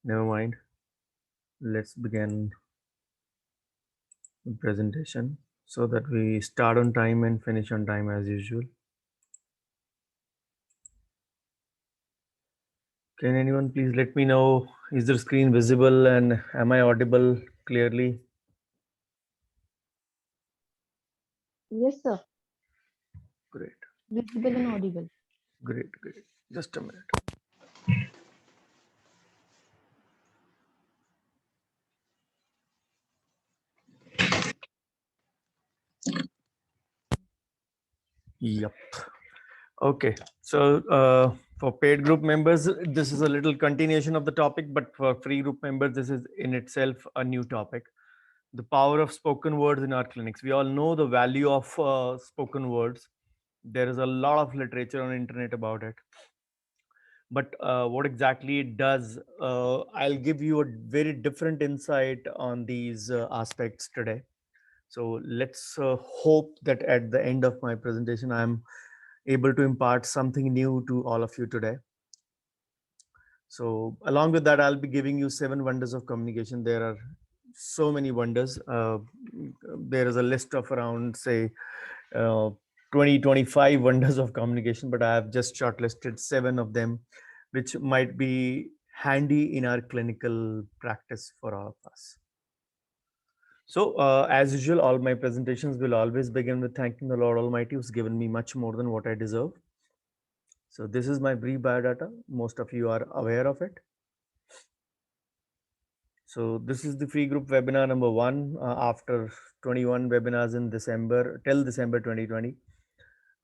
Never mind. Let's begin the presentation so that we start on time and finish on time as usual. Can anyone please let me know, is the screen visible and am I audible clearly? Yes, sir. Great, Visible and audible. great, great. Just a minute. Yep. Okay. So for paid group members, this is a little continuation of the topic, but for free group members, this is in itself a new topic. The power of spoken words in our clinics. We all know the value of spoken words. There is a lot of literature on internet about it. But what exactly it does, I'll give you a very different insight on these aspects today. So let's hope that at the end of my presentation, I'm able to impart something new to all of you today. So along with that, I'll be giving you 7 wonders of communication. There are so many wonders. There is a list of around, say, uh, 20, 25 wonders of communication, but I have just shortlisted 7 of them, which might be handy in our clinical practice for all of us. So, as usual, all my presentations will always begin with thanking the Lord Almighty who's given me much more than what I deserve. So, this is my brief biodata. Most of you are aware of it. So, this is the free group webinar number 1 after 21 webinars in December till December 2020.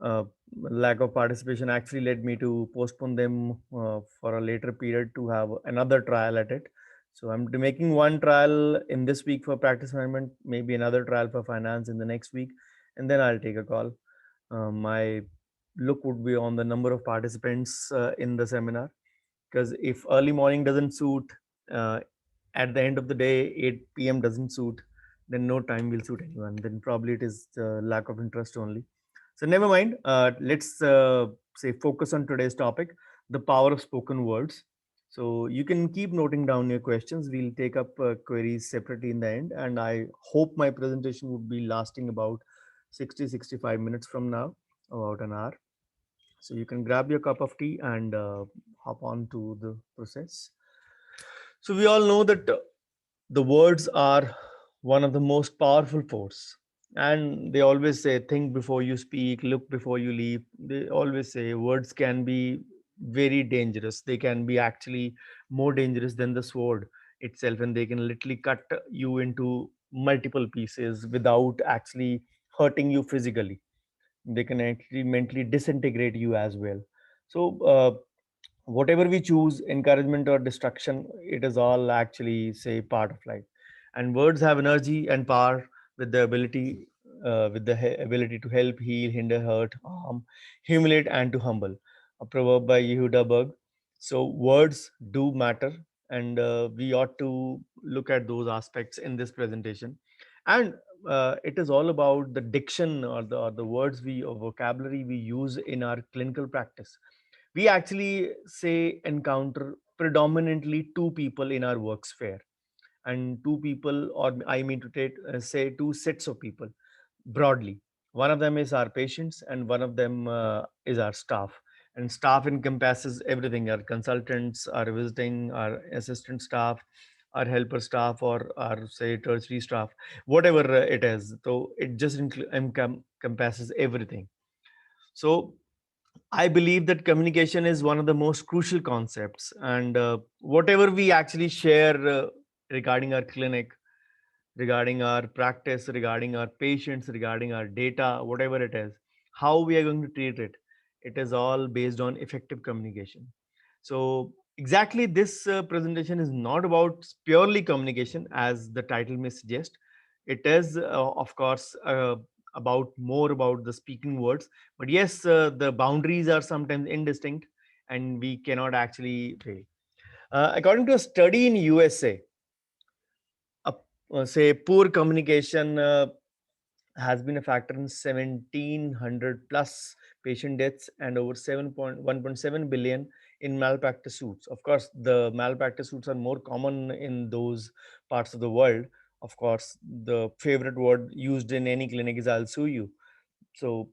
Uh, Lack of participation actually led me to postpone them for a later period to have another trial at it. So I'm making one trial in this week for practice management, maybe another trial for finance in the next week, and then I'll take a call. My look would be on the number of participants in the seminar, because if early morning doesn't suit, uh, at the end of the day, 8 p.m. doesn't suit, then no time will suit anyone. Then probably it is lack of interest only. So never mind. Let's say focus on today's topic, the power of spoken words. So you can keep noting down your questions. We'll take up queries separately in the end, and I hope my presentation would be lasting about 60-65 minutes from now, about an hour. So you can grab your cup of tea and hop on to the process. So we all know that the words are one of the most powerful force, and they always say think before you speak, look before you leave. They always say words can be very dangerous. They can be actually more dangerous than the sword itself, and they can literally cut you into multiple pieces without actually hurting you physically. They can actually mentally disintegrate you as well. So whatever we choose, encouragement or destruction, it is all actually say part of life. And words have energy and power, with the ability ability to help, heal, hinder, hurt, harm, humiliate, and to humble. A proverb by Yehuda Berg. So words do matter, and we ought to look at those aspects in this presentation. And it is all about the diction, or the words we or vocabulary we use in our clinical practice. We actually say encounter predominantly two people in our work sphere, and two people, or I mean to say two sets of people broadly. One of them is our patients, and one of them is our staff. And staff encompasses everything: our consultants, our visiting, our assistant staff, our helper staff, or our say tertiary staff, whatever it is. So it just encompasses everything. So I believe that communication is one of the most crucial concepts, and whatever we actually share regarding our clinic, regarding our practice, regarding our patients, regarding our data, whatever it is, how we are going to treat it, it is all based on effective communication. So, exactly, this presentation is not about purely communication, as the title may suggest. It is, of course, about more about the speaking words. But yes, the boundaries are sometimes indistinct, and we cannot actually fail. According to a study in USA, a, say poor communication has been a factor in 1700 plus patient deaths and over 7.1.7 billion in malpractice suits. Of course, the malpractice suits are more common in those parts of the world. Of course, the favorite word used in any clinic is "I'll sue you." So,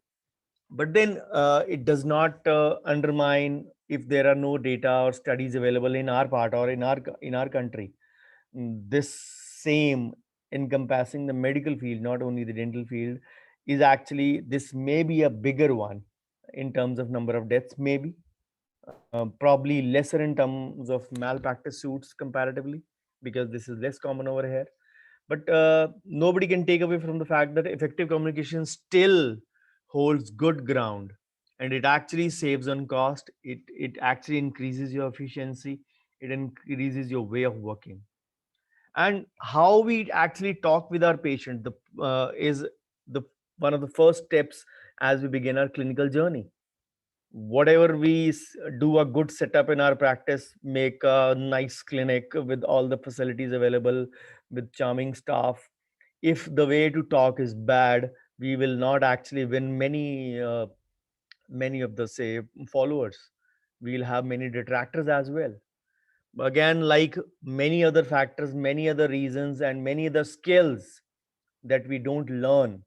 but then it does not undermine if there are no data or studies available in our part or in our country. This same encompassing the medical field, not only the dental field, is actually, this may be a bigger one in terms of number of deaths, maybe probably lesser in terms of malpractice suits comparatively, because this is less common over here. But nobody can take away from the fact that effective communication still holds good ground, and it actually saves on cost. It actually increases your efficiency. It increases your way of working. And how we actually talk with our patient is the one of the first steps as we begin our clinical journey. Whatever do a good setup in our practice, make a nice clinic with all the facilities available, with charming staff, if the way to talk is bad, we will not actually win many of the, say, followers. We'll have many detractors as well. Again, like many other factors, many other reasons, and many other skills that we don't learn,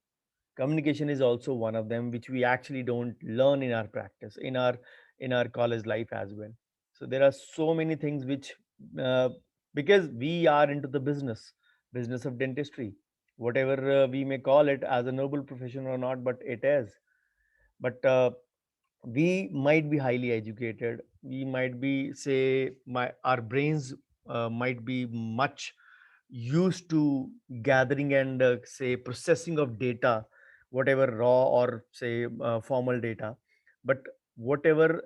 communication is also one of them, which we actually don't learn in our practice, in our college life as well. So there are so many things which uh, because we are into the business of dentistry, whatever we may call it as a noble profession or not, but it is. But we might be highly educated, we might be, say, our brains might be much used to gathering and, say, processing of data, whatever raw or, say, formal data. But whatever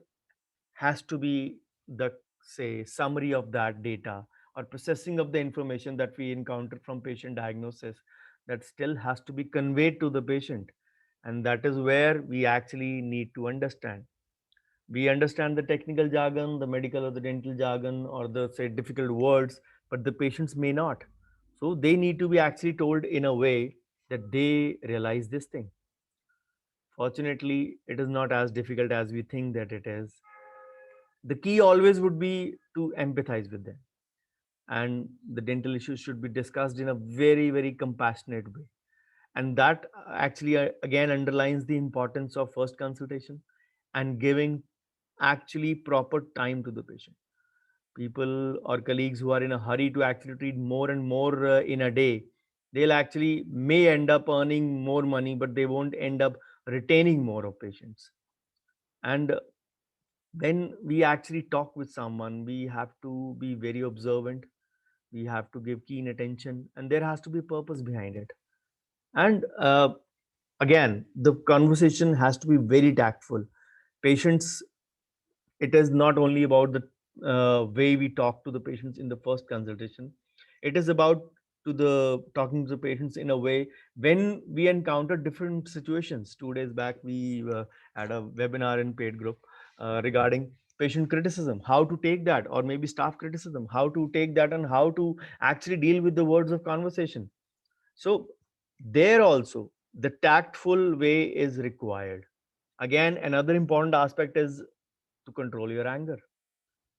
has to be the, say, summary of that data, or processing of the information that we encounter from patient diagnosis, that still has to be conveyed to the patient. And that is where we actually need to understand. We understand the technical jargon, the medical or the dental jargon, or the, say, difficult words, but the patients may not. So they need to be actually told in a way that they realize this thing. Fortunately, it is not as difficult as we think that it is. The key always would be to empathize with them, and the dental issues should be discussed in a very, very compassionate way. And that actually again underlines the importance of first consultation and giving actually proper time to the patient. People or colleagues who are in a hurry to actually treat more and more in a day, they'll actually may end up earning more money, but they won't end up retaining more of patients. And when we actually talk with someone, we have to be very observant, we have to give keen attention, and there has to be purpose behind it. And again, the conversation has to be very tactful. Patients, it is not only about the way we talk to the patients in the first consultation, it is about to the talking to the patients in a way when we encounter different situations. 2 days back we had a webinar in paid group regarding patient criticism, how to take that, or maybe staff criticism, how to take that, and how to actually deal with the words of conversation. So there also the tactful way is required. Again, another important aspect is to control your anger.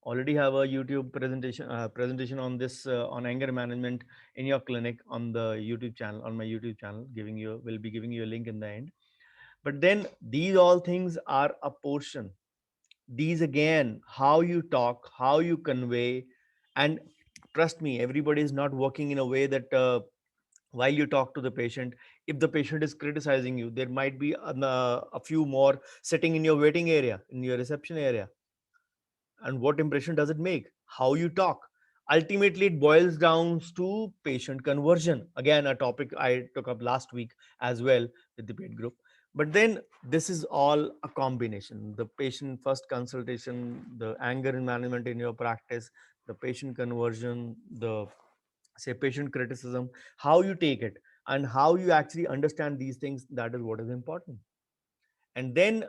Already have a YouTube presentation on this on anger management in your clinic on the YouTube channel, on my YouTube channel. Giving you will be giving you a link in the end. But then these all things are a portion. These again, how you talk, how you convey, and trust me, everybody is not working in a way that while you talk to the patient, if the patient is criticizing you, there might be a few more sitting in your waiting area, in your reception area. And what impression does it make? How you talk. Ultimately, it boils down to patient conversion. Again, a topic I took up last week as well with the paid group. But then this is all a combination: the patient first consultation, the anger management in your practice, the patient conversion, the, say, patient criticism, how you take it, and how you actually understand these things. That is what is important. And then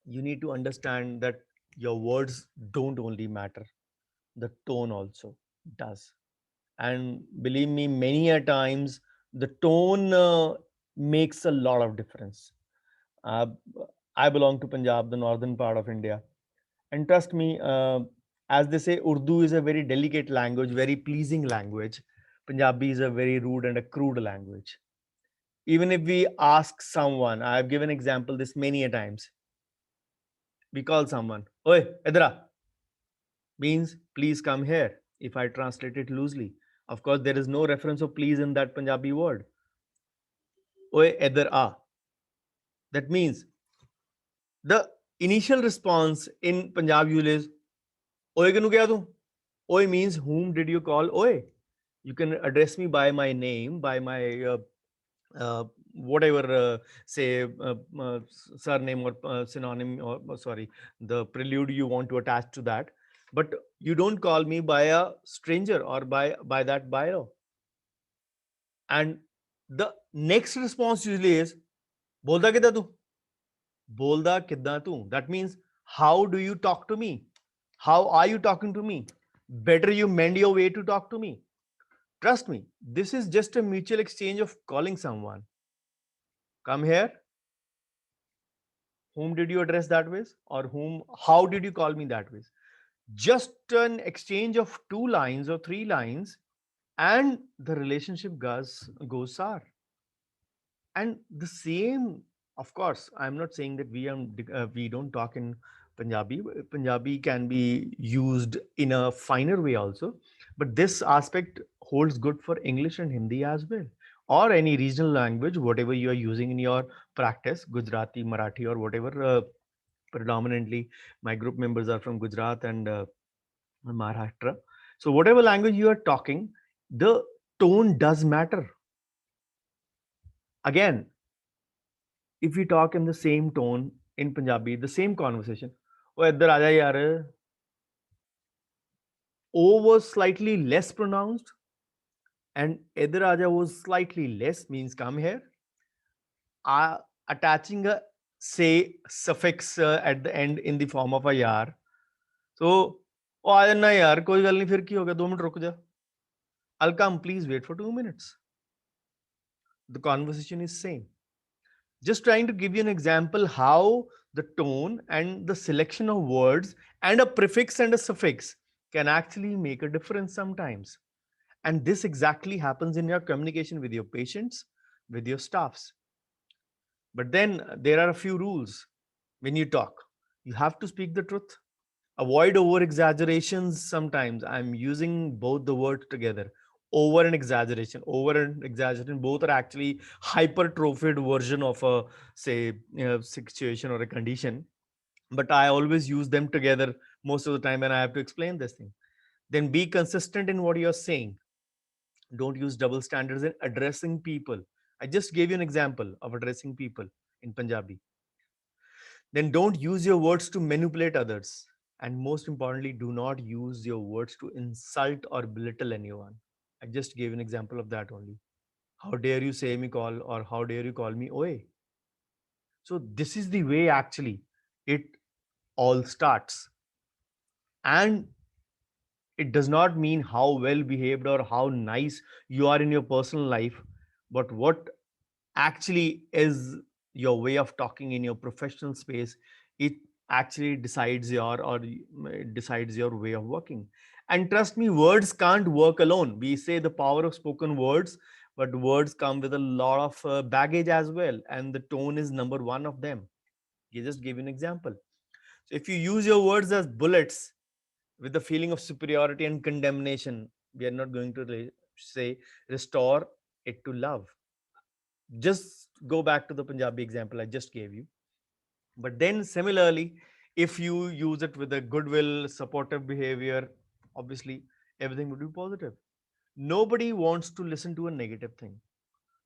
you need to understand that your words don't only matter, the tone also does. And believe me, many a times the tone makes a lot of difference. uh, I belong to Punjab, the northern part of India, And trust me, as they say, Urdu is a very delicate language, very pleasing language. Punjabi is a very rude and a crude language. Even if we ask someone, I've given example this many a times. We call someone, "Oi, idra," means please come here. If I translate it loosely, of course, there is no reference of please in that Punjabi word. "Oi, idhar aa." That means the initial response in Punjab usually is, "Oi, kenu kya tu?" Oi means whom did you call Oi? You can address me by my name, by my whatever, say, surname or synonym, or sorry, the prelude you want to attach to that. But you don't call me by a stranger or by that bio. And the next response usually is, "Bolda kidda tu?" Bolda kidda tu. That means, how do you talk to me? How are you talking to me? Better you mend your way to talk to me. Trust me, this is just a mutual exchange of calling someone. Come here. Whom did you address that way? Or whom, how did you call me that way? Just an exchange of 2 lines or 3 lines, and the relationship goes sour. And the same, of course, I'm not saying that we don't talk in Punjabi. Punjabi can be used in a finer way also, but this aspect holds good for English and Hindi as well, or any regional language, whatever you are using in your practice, Gujarati, Marathi, or whatever. Predominantly, my group members are from Gujarat and Maharashtra. So whatever language you are talking, the tone does matter. Again, if we talk in the same tone in Punjabi, the same conversation, "Oh, idhar aaja yaar," O was slightly less pronounced, and idhar aaja was slightly less, means come here. Attaching a say suffix at the end in the form of a yaar. So, "Oh, aa na yaar, koi gal nahi, fir ki ho gaya, 2 minute ruk ja. I'll come, please wait for 2 minutes." The conversation is same. Just trying to give you an example how the tone and the selection of words and a prefix and a suffix can actually make a difference sometimes. And this exactly happens in your communication with your patients, with your staffs. But then there are a few rules when you talk. You have to speak the truth. Avoid over exaggerations. Sometimes I'm using both the words together. Over and exaggeration. Over and exaggeration, both are actually hypertrophied version of a, say, situation or a condition. But I always use them together most of the time when I have to explain this thing. Then be consistent in what you're saying. Don't use double standards in addressing people. I just gave you an example of addressing people in Punjabi. Then don't use your words to manipulate others. And most importantly, do not use your words to insult or belittle anyone. I just gave an example of that only. How dare you say me call, or how dare you call me Oe? So this is the way actually it all starts. And it does not mean how well behaved or how nice you are in your personal life, but what actually is your way of talking in your professional space. It actually decides decides your way of working. And trust me, words can't work alone. We say the power of spoken words, but words come with a lot of baggage as well, and the tone is number one of them. You just give you an example. So if you use your words as bullets with the feeling of superiority and condemnation, we are not going to say restore it to love. Just go back to the Punjabi example I just gave you. But then similarly, if you use it with a goodwill, supportive behavior, obviously everything would be positive. Nobody wants to listen to a negative thing.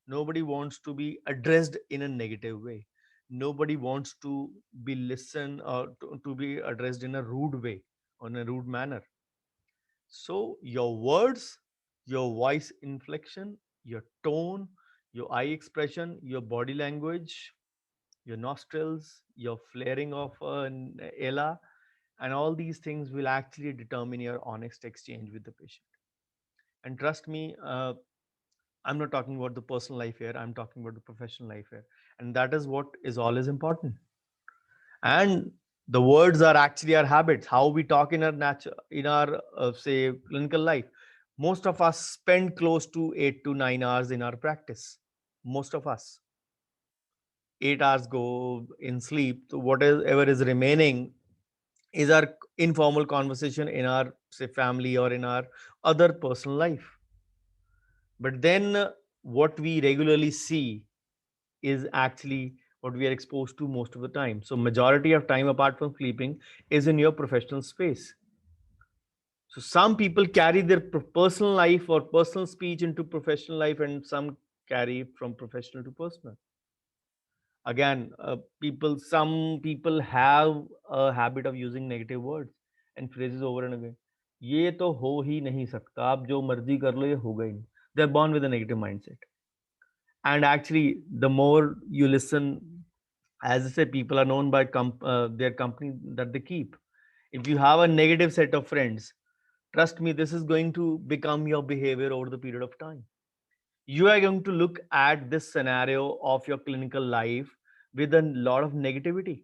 Nobody wants to be addressed in a negative way. Nobody wants to be listened or to be addressed in a rude way, or in a rude manner. So your words, your voice inflection, your tone, your eye expression, your body language, your nostrils, your flaring of an ella, and all these things will actually determine your honest exchange with the patient. And trust me, I'm not talking about the personal life here, I'm talking about the professional life here. And that is what is always important. And The words are actually our habits, how we talk in our say clinical life. Most of us spend close to 8 to 9 hours in our practice. Most of us 8 hours go in sleep. So whatever is remaining is our informal conversation in our say family or in our other personal life. But then what we regularly see is actually what we are exposed to most of the time. So majority of time apart from sleeping is in your professional space. So some people carry their personal life or personal speech into professional life, and some carry from professional to personal. Again, some people have a habit of using negative words and phrases over and again. ये तो हो ही नहीं सकता, आप जो मर्जी कर लो ये होगा ही नहीं. They're born with a negative mindset. And actually, the more you listen, as I said, people are known by their company that they keep. If you have a negative set of friends, trust me, this is going to become your behavior over the period of time. You are going to look at this scenario of your clinical life with a lot of negativity,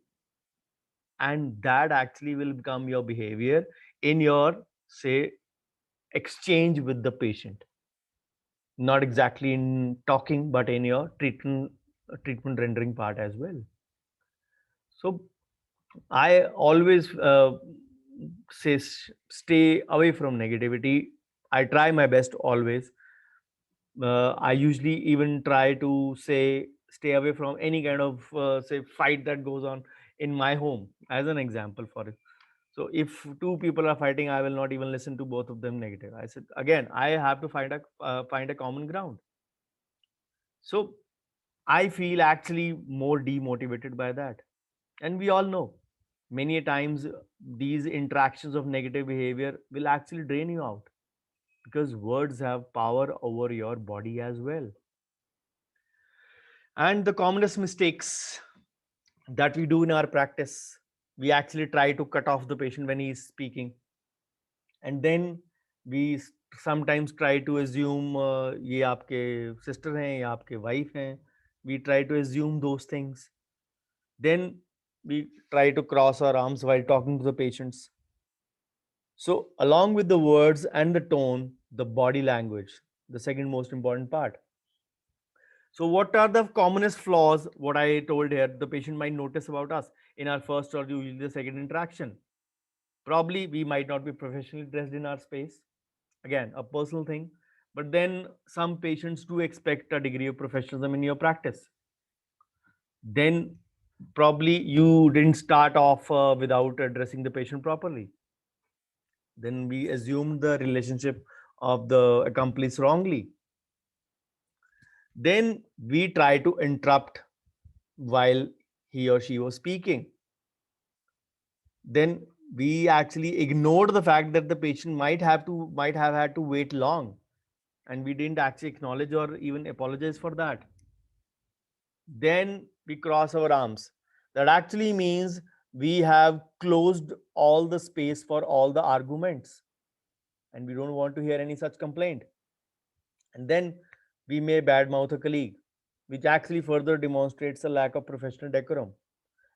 and that actually will become your behavior in your say exchange with the patient, not exactly in talking but in your treatment rendering part as well. So I always say stay away from negativity. I try my best always. I usually even try to say stay away from any kind of say fight that goes on in my home, as an example for it. So if two people are fighting, I will not even listen to both of them negative. I said again, I have to find a common ground. So I feel actually more demotivated by that. And we all know many a times these interactions of negative behavior will actually drain you out, because words have power over your body as well. And the commonest mistakes that we do in our practice, we actually try to cut off the patient when he is speaking. And then we sometimes try to assume ये आपके sister हैं या आपके wife हैं. We try to assume those things. Then we try to cross our arms while talking to the patients. So along with the words and the tone, the body language, the second most important part. So what are the commonest flaws, what I told here, the patient might notice about us in our first or usually the second interaction? Probably we might not be professionally dressed in our space. Again, a personal thing. But then some patients do expect a degree of professionalism in your practice. Then probably you didn't start off without addressing the patient properly. Then we assumed the relationship of the accomplice wrongly. Then we try to interrupt while he or she was speaking. Then we actually ignored the fact that the patient might have had to wait long, and we didn't actually acknowledge or even apologize for that. Then we cross our arms. That actually means we have closed all the space for all the arguments, and we don't want to hear any such complaint. And then we may badmouth a colleague, which actually further demonstrates a lack of professional decorum.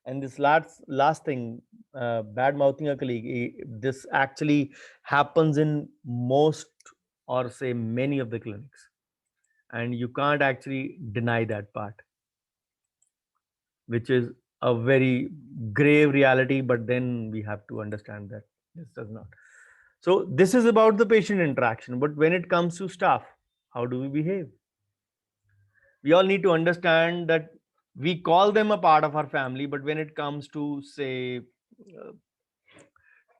And this last thing, bad mouthing a colleague, this actually happens in most or say many of the clinics, and you can't actually deny that part, which is a very grave reality. But then we have to understand that this does not. So this is about the patient interaction. But when it comes to staff, how do we behave? We all need to understand that we call them a part of our family, but when it comes to say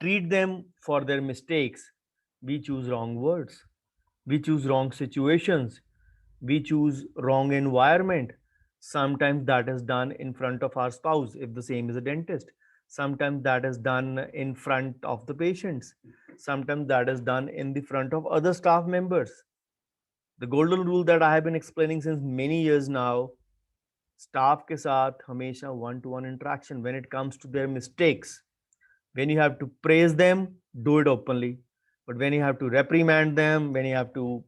treat them for their mistakes, we choose wrong words, we choose wrong situations, we choose wrong environment. Sometimes that is done in front of our spouse if the same is a dentist. Sometimes that is done in front of the patients. Sometimes that is done in the front of other staff members. The golden rule that I have been explaining since many years now, staff के साथ हमेशा one to one interaction when it comes to their mistakes. When you have to praise them, do it openly. But when you have to reprimand them, when you have to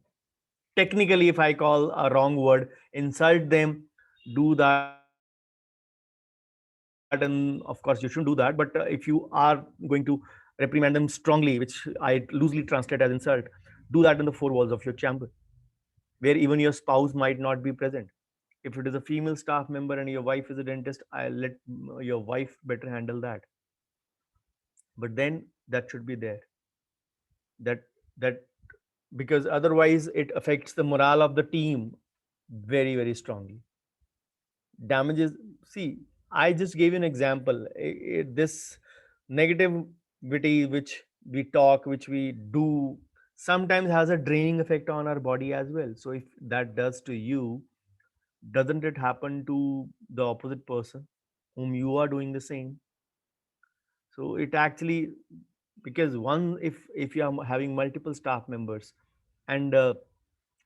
technically, if I call a wrong word, insult them, do that in a very and of course you shouldn't do that, but if you are going to reprimand them strongly, which I loosely translate as insult, do that in the four walls of your chamber, where even your spouse might not be present. If it is a female staff member and your wife is a dentist, I'll let your wife better handle that. But then that should be there. That because otherwise it affects the morale of the team very, very strongly. Damages, see, I just gave you an example. This negativity which we talk, which we do, sometimes has a draining effect on our body as well. So if that does to you, doesn't it happen to the opposite person whom you are doing the same? So it actually, because one, if you are having multiple staff members and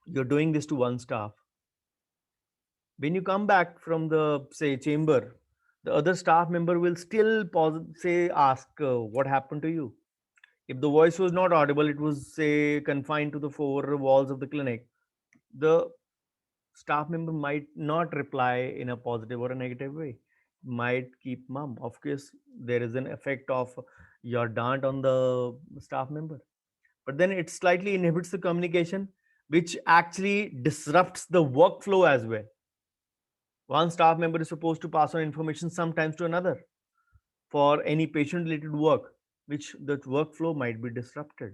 you're doing this to one staff, when you come back from the say chamber, the other staff member will still pause, say ask what happened to you. If the voice was not audible, it was say confined to the four walls of the clinic, the staff member might not reply in a positive or a negative way, might keep mum. Of course there is an effect of your dant on the staff member, but then it slightly inhibits the communication, which actually disrupts the workflow as well. One staff member is supposed to pass on information sometimes to another for any patient related work, which the workflow might be disrupted.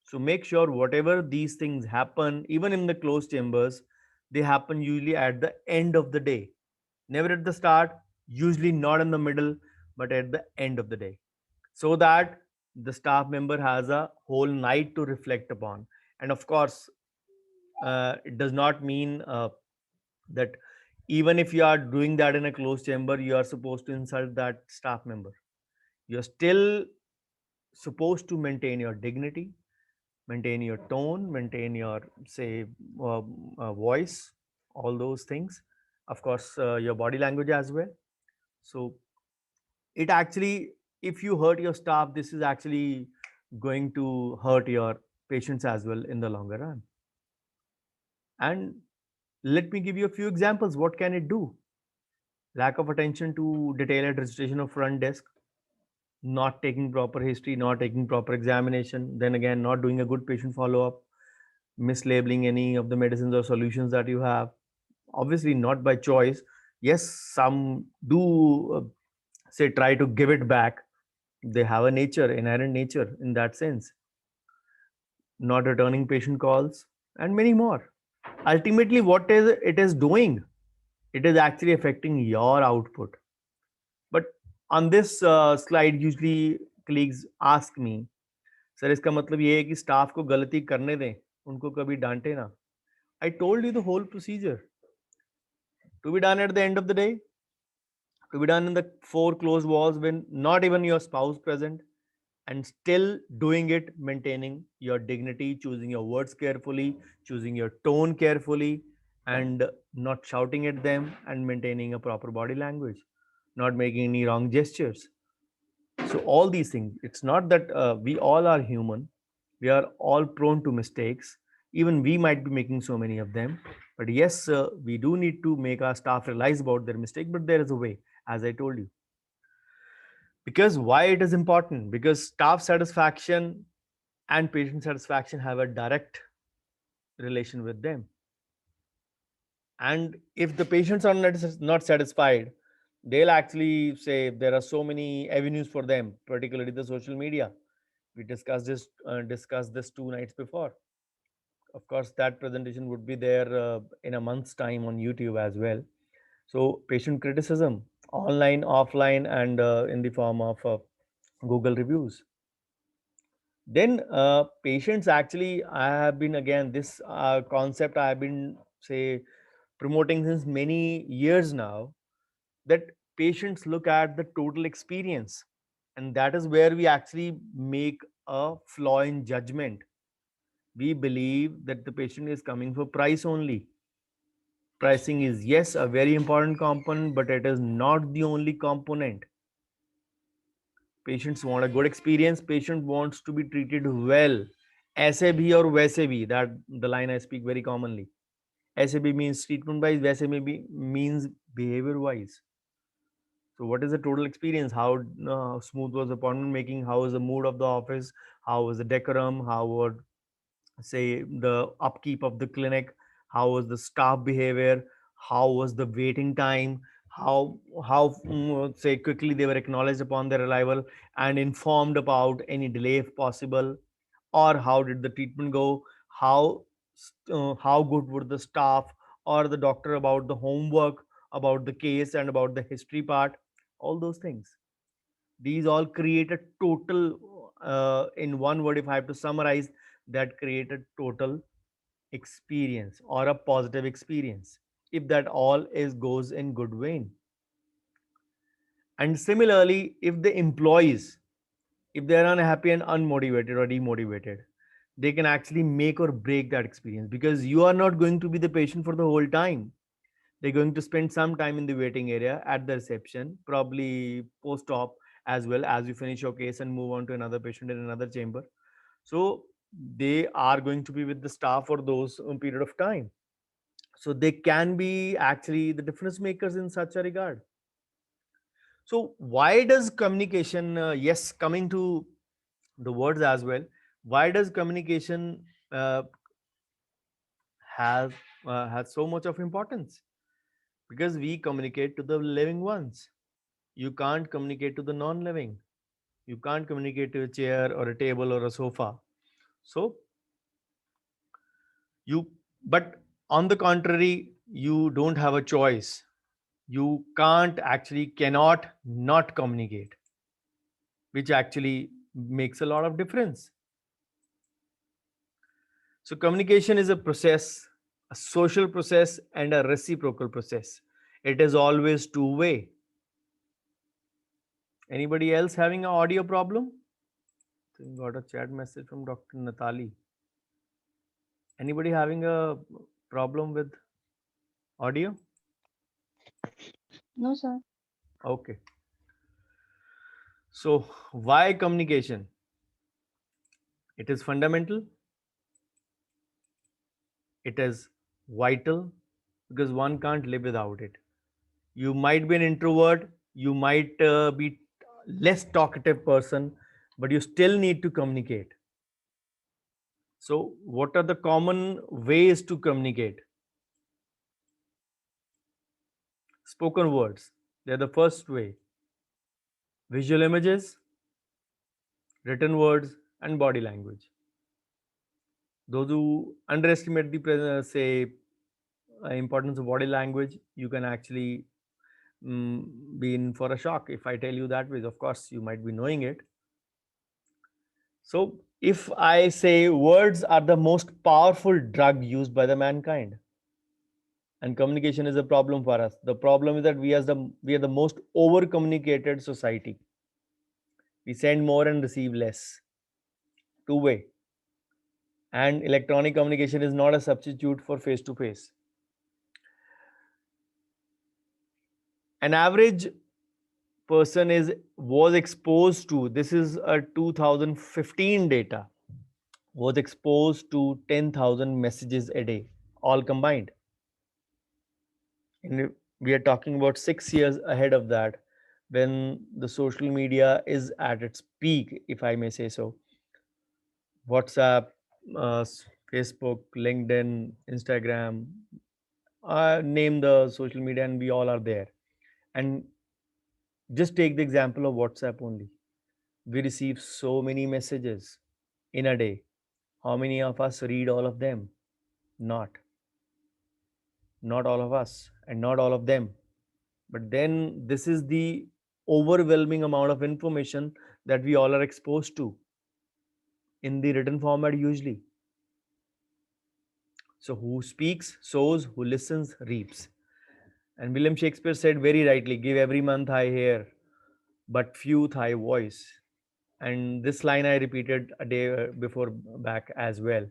So make sure whatever these things happen, even in the closed chambers, they happen usually at the end of the day. Never at the start, usually not in the middle, but at the end of the day. So that the staff member has a whole night to reflect upon. And of course, it does not mean that even if you are doing that in a closed chamber, you are supposed to insult that staff member. You're still supposed to maintain your dignity, maintain your tone, maintain your say voice, all those things. Of course, your body language as well. So it actually, if you hurt your staff, this is actually going to hurt your patients as well in the longer run. And let me give you a few examples. What can it do? Lack of attention to detail at registration of front desk, not taking proper history, not taking proper examination, then again, not doing a good patient follow up, mislabeling any of the medicines or solutions that you have. Obviously, not by choice. Yes, some do say try to give it back. They have a nature, inherent nature in that sense. Not returning patient calls, and many more. Ultimately, what is it is doing? It is actually affecting your output. But on this slide, usually colleagues ask me, sir इसका मतलब ये है कि staff को गलती करने दें, उनको कभी डांटे ना. I told you the whole procedure. To be done at the end of the day, to be done in the four closed walls when not even your spouse present, and still doing it maintaining your dignity, choosing your words carefully, choosing your tone carefully, and not shouting at them, and maintaining a proper body language, not making any wrong gestures. So all these things, it's not that we all are human, we are all prone to mistakes, even we might be making so many of them, but yes, we do need to make our staff realize about their mistake, but there is a way, as I told you. Because why it is important? Because staff satisfaction and patient satisfaction have a direct relation with them. And if the patients are not satisfied, they'll actually say there are so many avenues for them, particularly the social media. We discussed this 2 nights before. Of course, that presentation would be there in a month's time on YouTube as well. So patient criticism, online, offline, and in the form of Google reviews. Then patients actually, I have been again this concept I have been say promoting since many years now, that patients look at the total experience, and that is where we actually make a flaw in judgment. We believe that the patient is coming for price only. Pricing is, yes, a very important component, but it is not the only component. Patients want a good experience. Patient wants to be treated well. ऐसे भी और वैसे भी, that the line I speak very commonly. ऐसे भी means treatment wise, वैसे में भी means behavior wise. So what is the total experience? How smooth was appointment making? How was the mood of the office? How was the decorum? How would say the upkeep of the clinic? How was the staff behavior? How was the waiting time? How say quickly they were acknowledged upon their arrival and informed about any delay if possible? Or how did the treatment go? How good were the staff or the doctor about the homework, about the case, and about the history part? All those things, these all create a total, in one word if I have to summarize, that create a total experience or a positive experience, if that all is goes in good vein. And similarly, if the employees, if they are unhappy and unmotivated or demotivated, they can actually make or break that experience, because you are not going to be the patient for the whole time. They're going to spend some time in the waiting area at the reception, probably post op as well, as you finish your case and move on to another patient in another chamber. So they are going to be with the staff for those period of time. So they can be actually the difference makers in such a regard. So why does communication, yes, coming to the words as well, why does communication uh, has has so much of importance? Because we communicate to the living ones. You can't communicate to the non-living. You can't communicate to a chair or a table or a sofa. So you, but on the contrary, you don't have a choice. You can't actually, cannot not communicate, which actually makes a lot of difference. So communication is a process, a social process, and a reciprocal process. It is always two-way. Anybody else having an audio problem? So we got a chat message from Dr. Natali. Anybody having a problem with audio? No, sir. Okay. So why communication? It is fundamental. It is vital, because one can't live without it. You might be an introvert. You might be less talkative person, but you still need to communicate. So what are the common ways to communicate? Spoken words. They're the first way. Visual images, written words, and body language. Those who underestimate the say importance of body language, you can actually be in for a shock if I tell you that way. Of course, you might be knowing it. So, if I say words are the most powerful drug used by the mankind, and communication is a problem for us. The problem is that we are the most over communicated society. We send more and receive less. Two way. And electronic communication is not a substitute for face to face. An average person is was exposed to, this is a 2015 data, was exposed to 10,000 messages a day, all combined. And we are talking about 6 years ahead of that, when the social media is at its peak, if I may say so. WhatsApp, Facebook, LinkedIn, Instagram, name the social media, and we all are there. And just take the example of WhatsApp only. We receive so many messages in a day. How many of us read all of them? Not. Not all of us, and not all of them. But then this is the overwhelming amount of information that we all are exposed to in the written format usually. So, who speaks sows, who listens reaps. And William Shakespeare said very rightly, give every man thy hair, but few thy voice. And this line I repeated a day before back as well.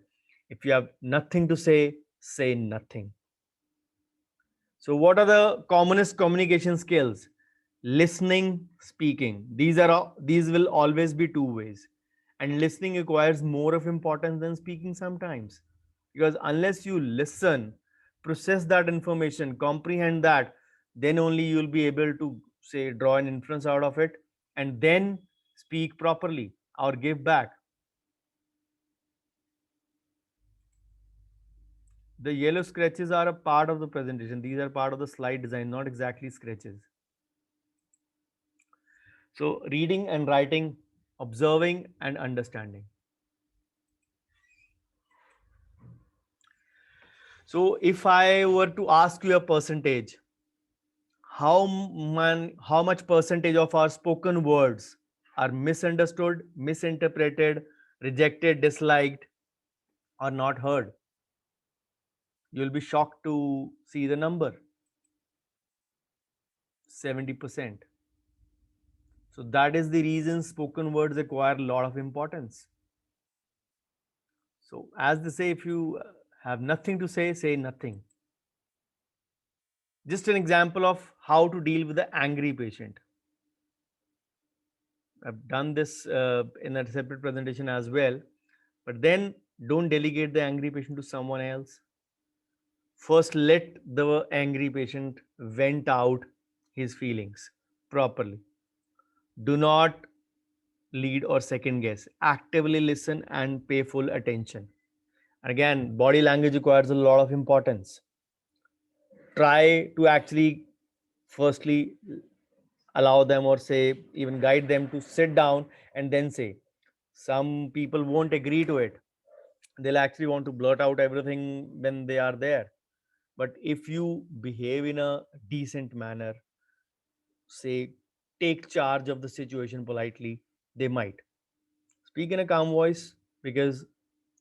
If you have nothing to say nothing. So, what are the commonest communication skills? Listening, speaking. These will always be two ways, and listening requires more of importance than speaking sometimes, because unless you listen, process that information, comprehend that, then only you will be able to say draw an inference out of it, and then speak properly or give back. The yellow scratches are a part of the presentation. These are part of the slide design, not exactly scratches. So reading and writing, observing and understanding. So if I were to ask you a percentage, how much percentage of our spoken words are misunderstood, misinterpreted, rejected, disliked, or not heard? You'll be shocked to see the number, 70%. So that is the reason spoken words acquire a lot of importance. So as they say, if you have nothing to say nothing. Just an example of how to deal with the angry patient. I've done this in a separate presentation as well, but then don't delegate the angry patient to someone else. First, let the angry patient vent out his feelings properly. Do not lead or second guess. Actively listen and pay full attention. Again, body language requires a lot of importance. Try to actually firstly allow them, or say even guide them to sit down and then say. Some people won't agree to it. They'll actually want to blurt out everything when they are there. But if you behave in a decent manner, say take charge of the situation politely, they might speak in a calm voice, because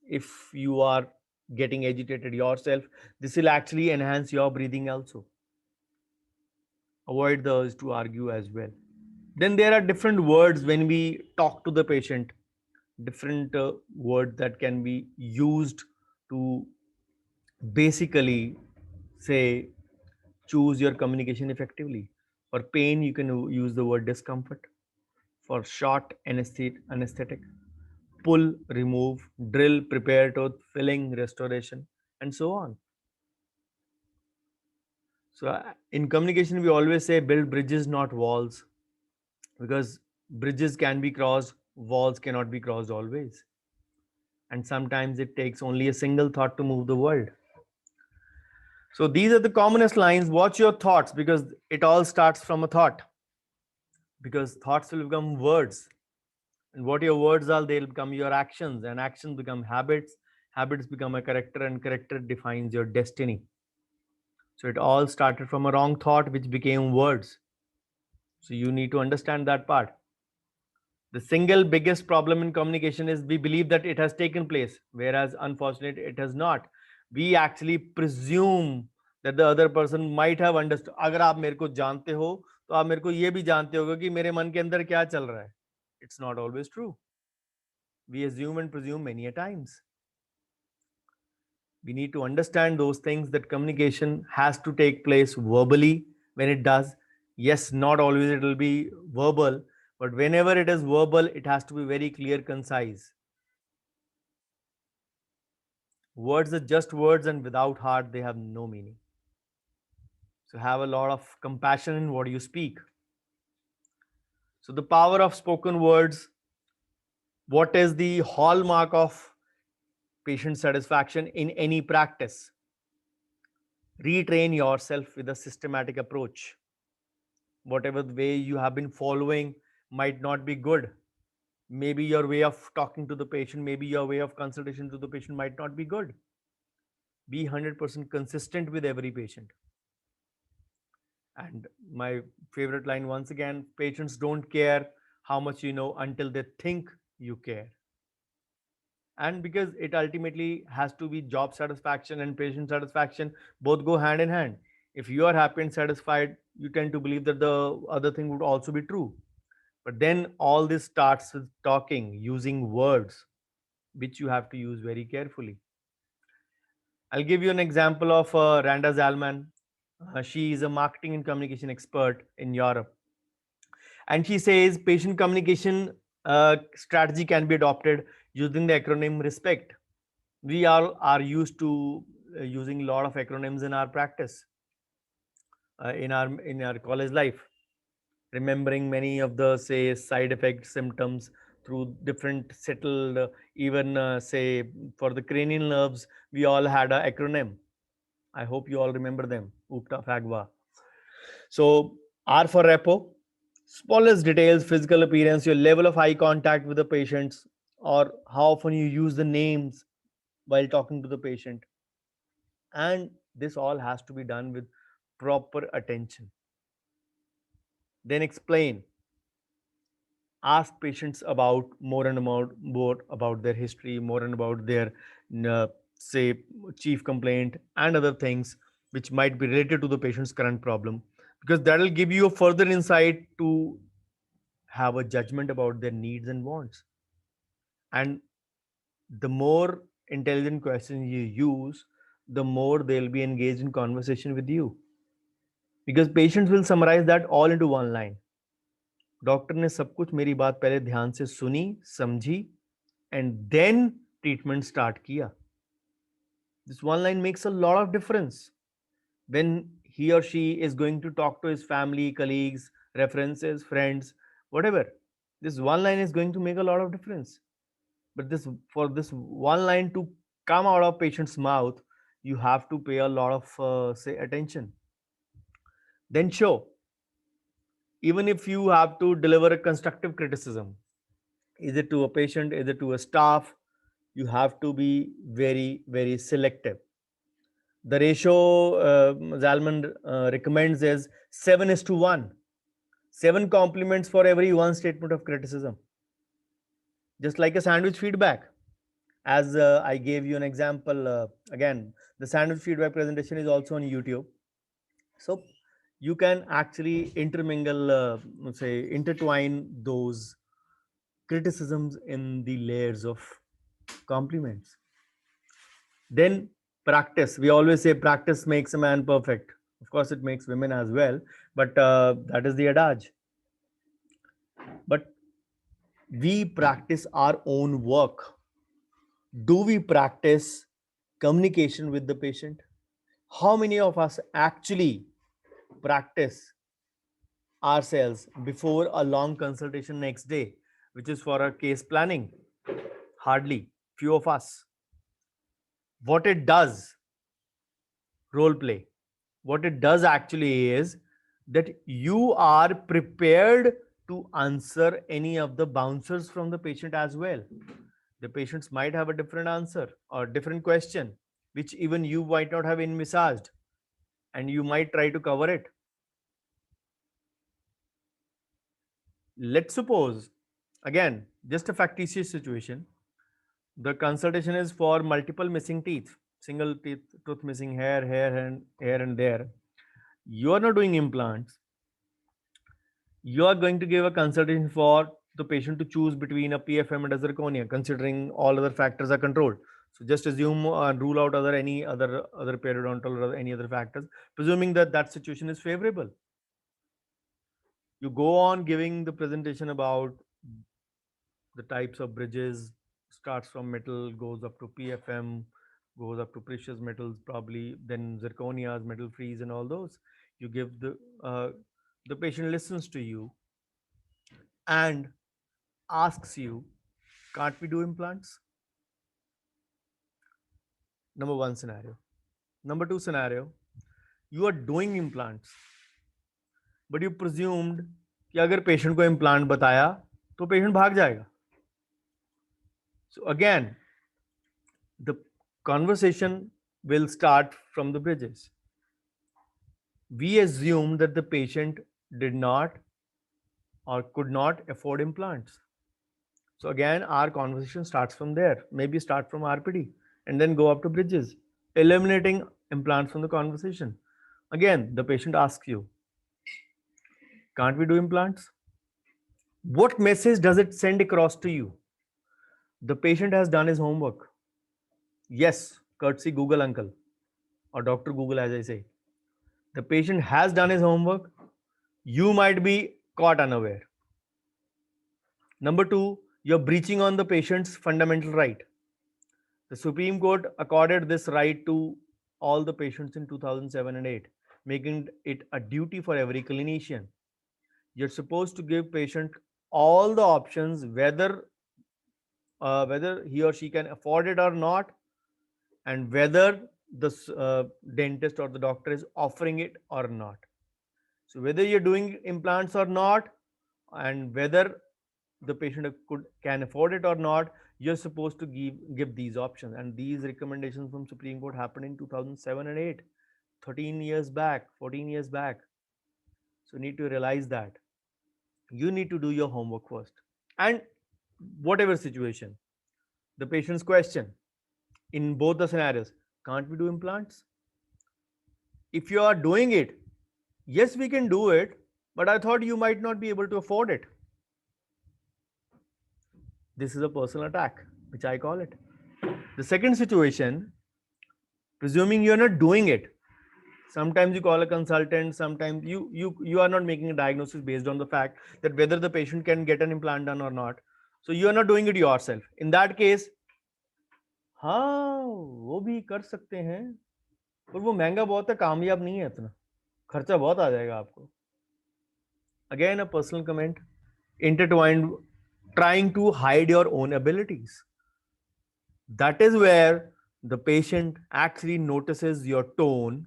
if you are getting agitated yourself, this will actually enhance your breathing also. Avoid the urge to argue as well. Then there are different words when we talk to the patient, different words that can be used to basically say choose your communication effectively. For pain, you can use the word discomfort. For short, anesthetic. Pull, remove, drill, prepare tooth, filling, restoration, and so on. So in communication, we always say build bridges, not walls, because bridges can be crossed, walls cannot be crossed always. And sometimes it takes only a single thought to move the world. So these are the commonest lines. Watch your thoughts, because it all starts from a thought. Because thoughts will become words. And what your words are, they'll become your actions. And actions become habits. Habits become a character, and character defines your destiny. So it all started from a wrong thought, which became words. So you need to understand that part. The single biggest problem in communication is we believe that it has taken place, whereas unfortunately it has not. We actually presume that the other person might have understood. अगर आप मेरे को जानते हो तो आप मेरे को ये भी जानते होगे कि मेरे मन के अंदर क्या चल रहा है. It's not always true. We assume and presume many a times. We need to understand those things, that communication has to take place verbally. When it does, yes, not always it will be verbal, but whenever it is verbal, it has to be very clear, concise. Words are just words, and without heart, they have no meaning. So have a lot of compassion in what you speak. So the power of spoken words. What is the hallmark of patient satisfaction in any practice? Retrain yourself with a systematic approach. Whatever the way you have been following might not be good. Maybe your way of talking to the patient, maybe your way of consultation to the patient might not be good. Be 100% consistent with every patient. And my favorite line, once again, patients don't care how much you know until they think you care. And because it ultimately has to be job satisfaction and patient satisfaction, both go hand in hand. If you are happy and satisfied, you tend to believe that the other thing would also be true. But then all this starts with talking, using words, which you have to use very carefully. I'll give you an example of Randa Zalman. She is a marketing and communication expert in Europe. And she says patient communication strategy can be adopted using the acronym RESPECT. We all are used to using a lot of acronyms in our practice, in our college life. remembering many of the, say, side effect symptoms through different settled, even say for the cranial nerves, we all had a acronym. I hope you all remember them. UPTA, FAGWA. So R for repo, smallest details, physical appearance, your level of eye contact with the patients, or how often you use the names while talking to the patient. And this all has to be done with proper attention. Then explain, ask patients about more about their history, more and about their uh, say chief complaint and other things which might be related to the patient's current problem, because that will give you a further insight to have a judgment about their needs and wants. And the more intelligent questions you use, the more they'll be engaged in conversation with you, because patients will summarize that all into one line. Doctor ने सब कुछ मेरी बात पहले ध्यान से सुनी, समझी, and then treatment start किया. This one line makes a lot of difference when he or she is going to talk to his family, colleagues, references, friends, whatever. This one line is going to make a lot of difference. But this, for this one line to come out of patient's mouth, you have to pay a lot of say attention. Then show, even if you have to deliver a constructive criticism, either to a patient, either to a staff, you have to be very, very selective. The ratio Zalman recommends is 7:1. 7 compliments for every 1 statement of criticism. Just like a sandwich feedback. As I gave you an example, again, the sandwich feedback presentation is also on YouTube. So you can actually intermingle, say, intertwine those criticisms in the layers of compliments. Then practice. We always say practice makes a man perfect. Of course, it makes women as well, but that is the adage. But we practice our own work. Do we practice communication with the patient? How many of us actually practice ourselves before a long consultation next day, which is for a case planning? Hardly. Few of us. What it does, role play, what it does actually is that you are prepared to answer any of the bouncers from the patient as well. The patients might have a different answer or different question, which even you might not have envisaged, and you might try to cover it. Let's suppose, again, just a factitious situation, the consultation is for multiple missing teeth, single teeth, tooth missing, here and there. You are not doing implants. You are going to give a consultation for the patient to choose between a PFM and a zirconia, considering all other factors are controlled. So just assume rule out any other periodontal or any other factors, presuming that that situation is favorable. You go on giving the presentation about the types of bridges, starts from metal, goes up to PFM, goes up to precious metals, probably then zirconias, metal freeze, and all those. You give the patient listens to you and asks you, can't we do implants? Number one scenario. Number two scenario, you are doing implants, but you presumed कि अगर patient को implant बताया तो patient भाग जाएगा. So again, the conversation will start from the bridges. We assume that the patient did not or could not afford implants. So again, our conversation starts from there. Maybe start from RPD and then go up to bridges, eliminating implants from the conversation. Again, the patient asks you, can't we do implants? What message does it send across to you? The patient has done his homework. Yes, courtesy Google uncle or Dr. Google, as I say. The patient has done his homework. You might be caught unaware. Number two, you're breaching on the patient's fundamental right. The Supreme Court accorded this right to all the patients in 2007 and 8, making it a duty for every clinician. You're supposed to give patient all the options, whether he or she can afford it or not, and whether the dentist or the doctor is offering it or not. So whether you're doing implants or not, and whether the patient can afford it or not, you're supposed to give these options. And these recommendations from Supreme Court happened in 2007 and 8, 13 years back, 14 years back. So you need to realize that you need to do your homework first. And whatever situation, the patient's question in both the scenarios, can't we do implants? If you are doing it, yes, we can do it, but I thought you might not be able to afford it. This is a personal attack, which I call it. The second situation, presuming you're not doing it, sometimes you call a consultant, sometimes you are not making a diagnosis based on the fact that whether the patient can get an implant done or not. So you are not doing it yourself. In that case, हाँ वो भी कर सकते हैं, पर वो महंगा बहुत है, कामयाब नहीं है, इतना खर्चा बहुत आ जाएगा आपको. Again, a personal comment, intertwined, trying to hide your own abilities. That is where the patient actually notices your tone,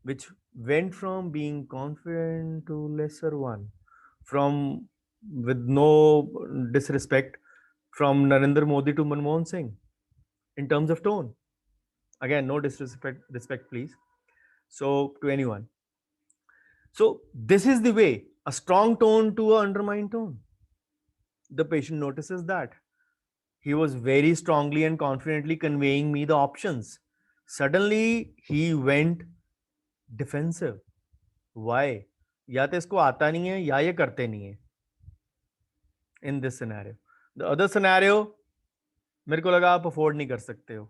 which went from being confident to lesser one, from, with no disrespect, from Narendra Modi to Manmohan Singh in terms of tone. Again, no respect, please. So to anyone. So this is the way, a strong tone to an undermined tone. The patient notices that. He was very strongly and confidently conveying me the options. Suddenly he went defensive. Why? या तो इसको आता नहीं है या ये करते नहीं है. In this scenario, the other scenario, मेरे को लगा आप अफोर्ड नहीं कर सकते हो.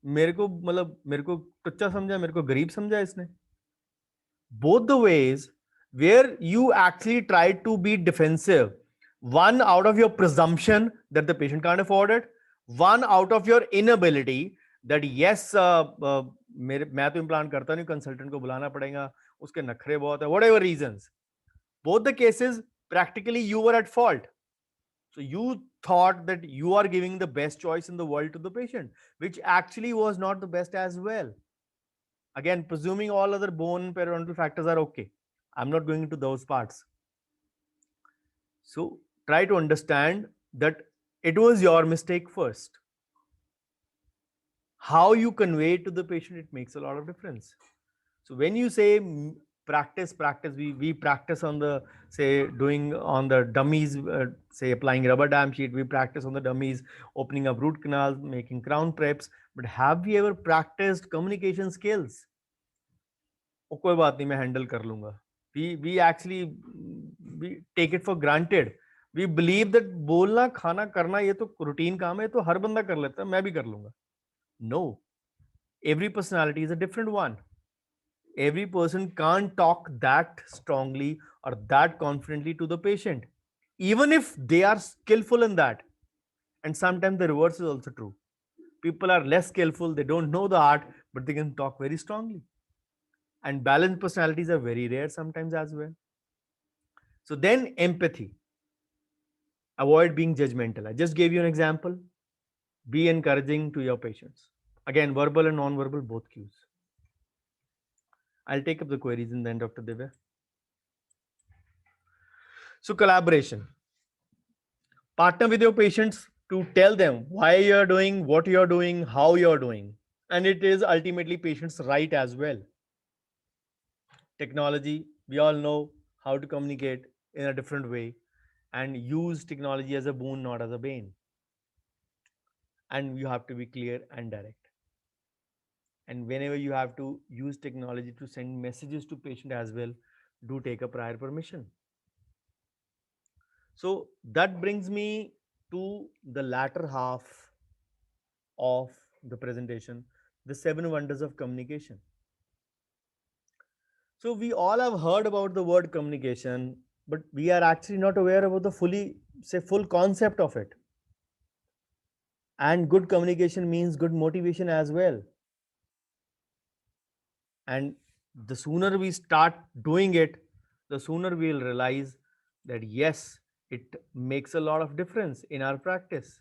मेरे को टुच्चा समझा, मेरे को गरीब समझा इसने. Both the ways where you actually try to be defensive, one out of your presumption that the patient can't afford it, one out of your inability that yes, मैं तो इम्प्लांट करता नहीं, कंसल्टेंट को बुलाना पड़ेगा, उसके नखरे बहुत है, whatever reasons. Both the cases, practically you were at fault. So you thought that you are giving the best choice in the world to the patient, which actually was not the best as well. Again, presuming all other bone periodontal factors are okay. I'm not going into those parts. So try to understand that it was your mistake first. How you convey it to the patient, it makes a lot of difference. So when you say practice, we practice on the, say, doing on the dummies, say applying rubber dam sheet, we practice on the dummies, opening up root canals, making crown preps. But have we ever practiced communication skills? कोई बात नहीं, मैं handle कर लूंगा. We actually we take it for granted. We believe that बोलना, खाना, करना ये तो रूटीन काम है, तो हर बंदा कर लेता है, मैं भी कर लूंगा. No, every personality is a different one. Every person can't talk that strongly or that confidently to the patient, even if they are skillful in that. And sometimes the reverse is also true. People are less skillful, they don't know the art, but they can talk very strongly. And balanced personalities are very rare sometimes as well. So then empathy. Avoid being judgmental. I just gave you an example. Be encouraging to your patients. Again, verbal and non-verbal, both cues. I'll take up the queries in the end, Dr. Divya. So collaboration. Partner with your patients to tell them why you're doing, what you're doing, how you're doing. And it is ultimately patients' right as well. Technology, we all know how to communicate in a different way and use technology as a boon, not as a bane. And you have to be clear and direct. And whenever you have to use technology to send messages to patient as well, do take a prior permission. So that brings me to the latter half of the presentation, the 7 wonders of communication. So we all have heard about the word communication, but we are actually not aware about the full concept of it. And good communication means good motivation as well. And the sooner we start doing it, the sooner we'll realize that yes, it makes a lot of difference in our practice.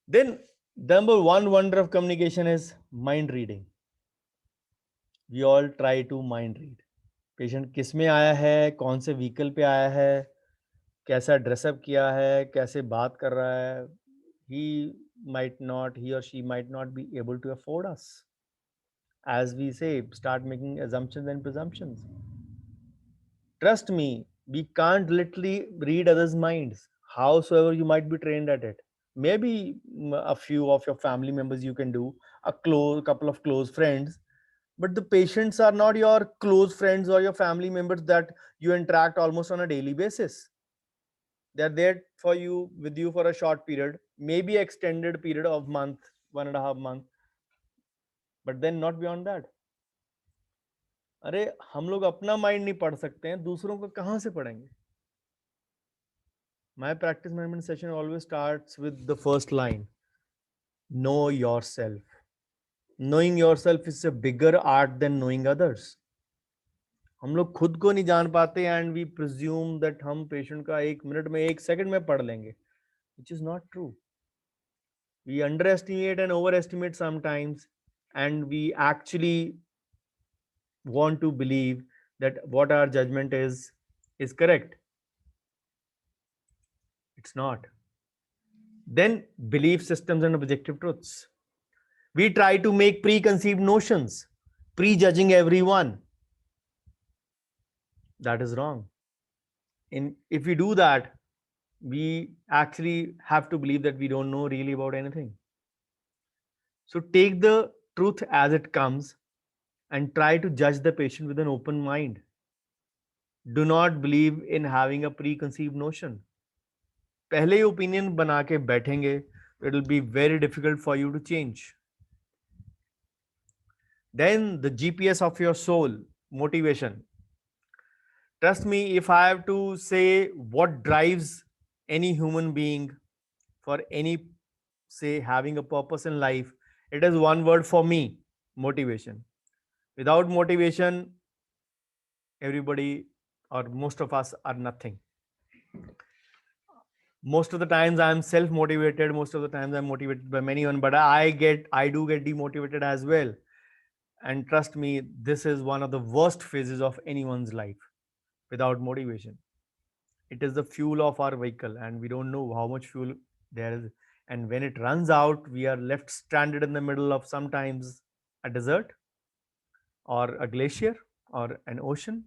Then, number one wonder of communication is mind reading. We all try to mind read. Patient किस में आया है, कौन से vehicle पे आया है, कैसा ड्रेसअप किया है, कैसे बात कर रहा है. He might not, he or she might not be able to afford us. As we say, start making assumptions and presumptions. Trust me, we can't literally read others' minds, howsoever you might be trained at it. Maybe a few of your family members you can do, a couple of close friends, but the patients are not your close friends or your family members that you interact almost on a daily basis. They're there for you, with you for a short period, maybe extended period of month, 1.5 month, but then not beyond that. अरे हम लोग अपना mind नहीं पढ़ सकते हैं, दूसरों को कहां से पढ़ेंगे? My practice management session always starts with the first line: know yourself. Knowing yourself is a bigger art than knowing others. हम लोग खुद को नहीं जान पाते एंड वी प्रिज्यूम दैट हम पेशेंट का 1 मिनट में 1 सेकंड में पढ़ लेंगे, which is not true. We underestimate and overestimate sometimes, and we actually want to believe that what our judgment is correct. It's not. Then belief systems and objective truths. We try to make preconceived notions, prejudging everyone. That is wrong. If we do that, we actually have to believe that we don't know really about anything. So take the truth as it comes and try to judge the patient with an open mind. Do not believe in having a preconceived notion. पहले ही opinion बना के बैठेंगे, it will be very difficult for you to change. Then the GPS of your soul, motivation. Trust me, if I have to say what drives any human being for any, say, having a purpose in life, it is one word for me: motivation. Without motivation, everybody or most of us are nothing. Most of the times I'm self-motivated, most of the times I'm motivated by anyone, but I do get demotivated as well. And trust me, this is one of the worst phases of anyone's life. Without motivation, it is the fuel of our vehicle and we don't know how much fuel there is, and when it runs out, we are left stranded in the middle of sometimes a desert or a glacier or an ocean,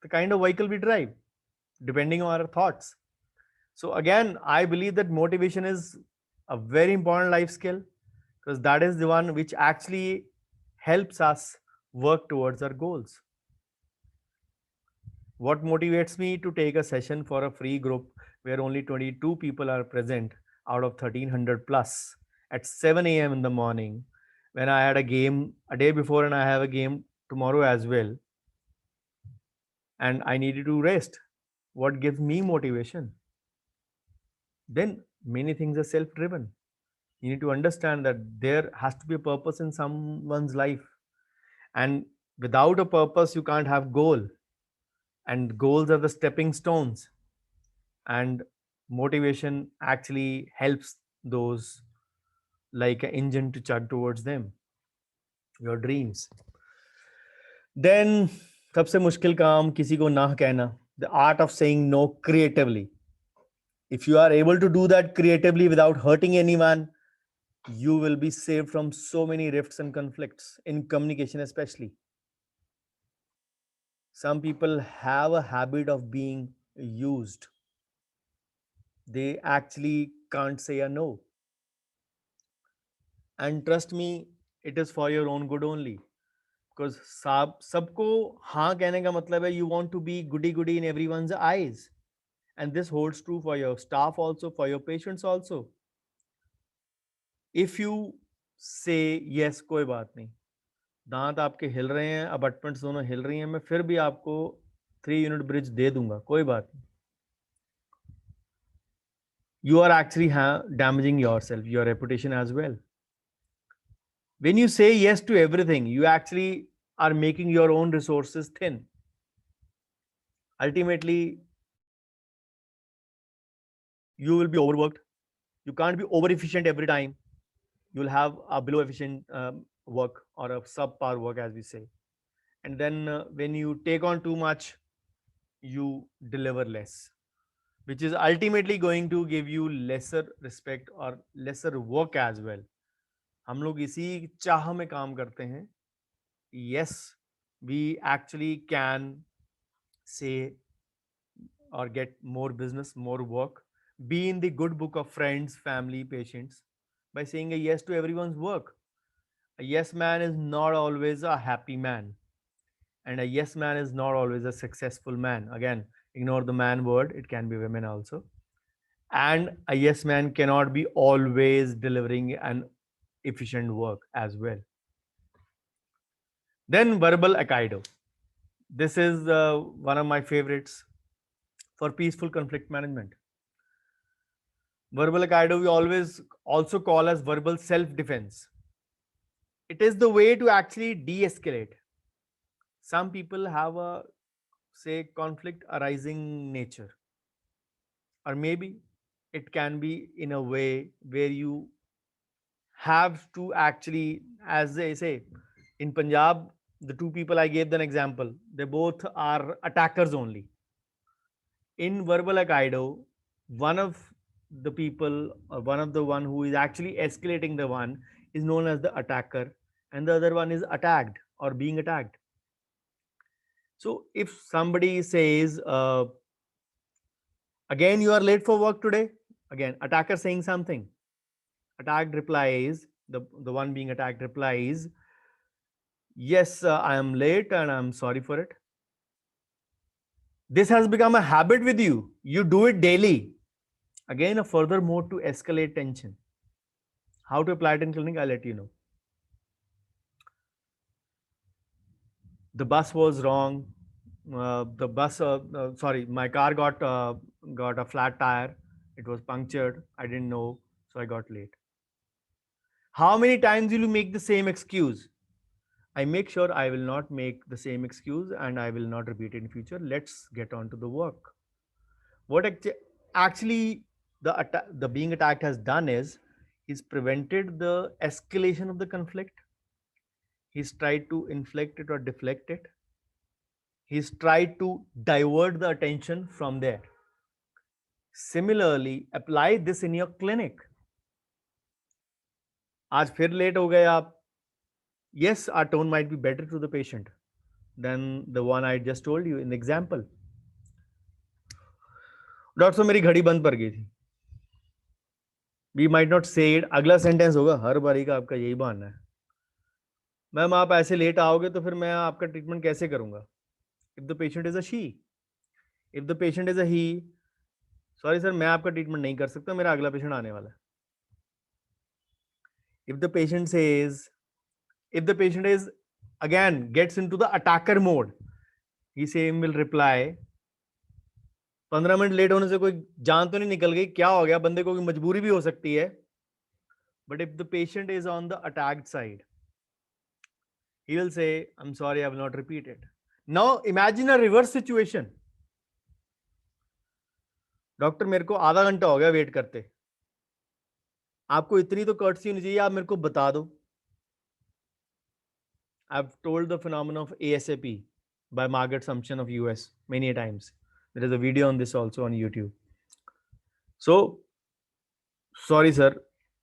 the kind of vehicle we drive, depending on our thoughts. So again, I believe that motivation is a very important life skill, because that is the one which actually helps us work towards our goals. What motivates me to take a session for a free group where only 22 people are present out of 1300 plus at 7 a.m. in the morning, when I had a game a day before and I have a game tomorrow as well, and I needed to rest? What gives me motivation? Then many things are self-driven. You need to understand that there has to be a purpose in someone's life, and without a purpose you can't have goal, and goals are the stepping stones, and motivation actually helps those like an engine to chug towards them, your dreams. Then सबसे मुश्किल काम किसी को ना कहना, the art of saying no creatively. If you are able to do that creatively without hurting anyone, you will be saved from so many rifts and conflicts in communication, especially. Some people have a habit of being used. They actually can't say a no. And trust me, it is for your own good only. Because सबको हाँ कहने का मतलब है you want to be goody in everyone's eyes. And this holds true for your staff also, for your patients also. If you say yes, कोई बात नहीं, दांत आपके हिल रहे हैं, अबटमेंट्स दोनों हिल रही हैं, मैं फिर भी आपको 3 यूनिट ब्रिज दे दूंगा, कोई बात नहीं. You are actually damaging yourself, your reputation as well. When you say yes to everything, you actually are making your own resources thin. Ultimately, you will be overworked. You can't be over efficient every time. You'll have a below efficient work or a subpar work, as we say. And then when you take on too much, you deliver less, which is ultimately going to give you lesser respect or lesser work as well. हम लोग इसी चाह में काम करते हैं. Yes, we actually can say or get more business, more work, be in the good book of friends, family, patients by saying a yes to everyone's work. A yes man is not always a happy man, and a yes man is not always a successful man. Again, ignore the man word, it can be women also. And a yes man cannot be always delivering an efficient work as well. Then verbal aikido. This is one of my favorites for peaceful conflict management. Verbal aikido we always also call as verbal self-defense. It is the way to actually de-escalate. Some people have a, say, conflict arising nature, or maybe it can be in a way where you have to actually, as they say in Punjab, the two people I gave an example, they both are attackers only. In verbal aikido, one of the people or one of the one who is actually escalating the one is known as the attacker, and the other one is attacked or being attacked. So if somebody says, again you are late for work today, again attacker saying something, attacked replies, the one being attacked replies, yes, I am late and I'm sorry for it. This has become a habit with you. You do it daily. Again, a further mode to escalate tension. How to apply it in clinic, I'll let you know. The bus was wrong. Sorry, my car got a flat tire. It was punctured. I didn't know, so I got late. How many times will you make the same excuse? I make sure I will not make the same excuse and I will not repeat it in future. Let's get on to the work. What actually the being attacked has done is he's prevented the escalation of the conflict. He's tried to inflict it or deflect it. He's tried to divert the attention from there. Similarly, apply this in your clinic. आज फिर late हो गए आप. Yes, our tone might be better to the patient than the one I just told you in the example. Doctor साहब मेरी घड़ी बंद पड़ गई थी. We might not say it. अगला सेंटेंस होगा, हर बारी का आपका यही बहाना है. मैम आप ऐसे लेट आओगे तो फिर मैं आपका ट्रीटमेंट कैसे करूंगा? If the patient is a she, if the patient is a he, sorry sir, मैं आपका ट्रीटमेंट नहीं कर सकता, मेरा अगला पेशेंट आने वाला है. If the patient says, if the patient is again gets into the attacker mode, he same will reply, 15 minute late होने से कोई जान तो नहीं निकल गई, क्या हो गया, बंदे को कोई मजबूरी भी हो सकती है. But if the patient is on the attacked side, he will say, I'm sorry, I will not repeat it. Now imagine a reverse situation. Doctor मेरे को आधा घंटा हो गया वेट करते. आपको इतनी तो कर्टसी होनी चाहिए, आप मेरे को बता दो. I've told the phenomenon of ASAP by Margaret Sumption of US many times. There is a video on this also on YouTube. So, sorry sir,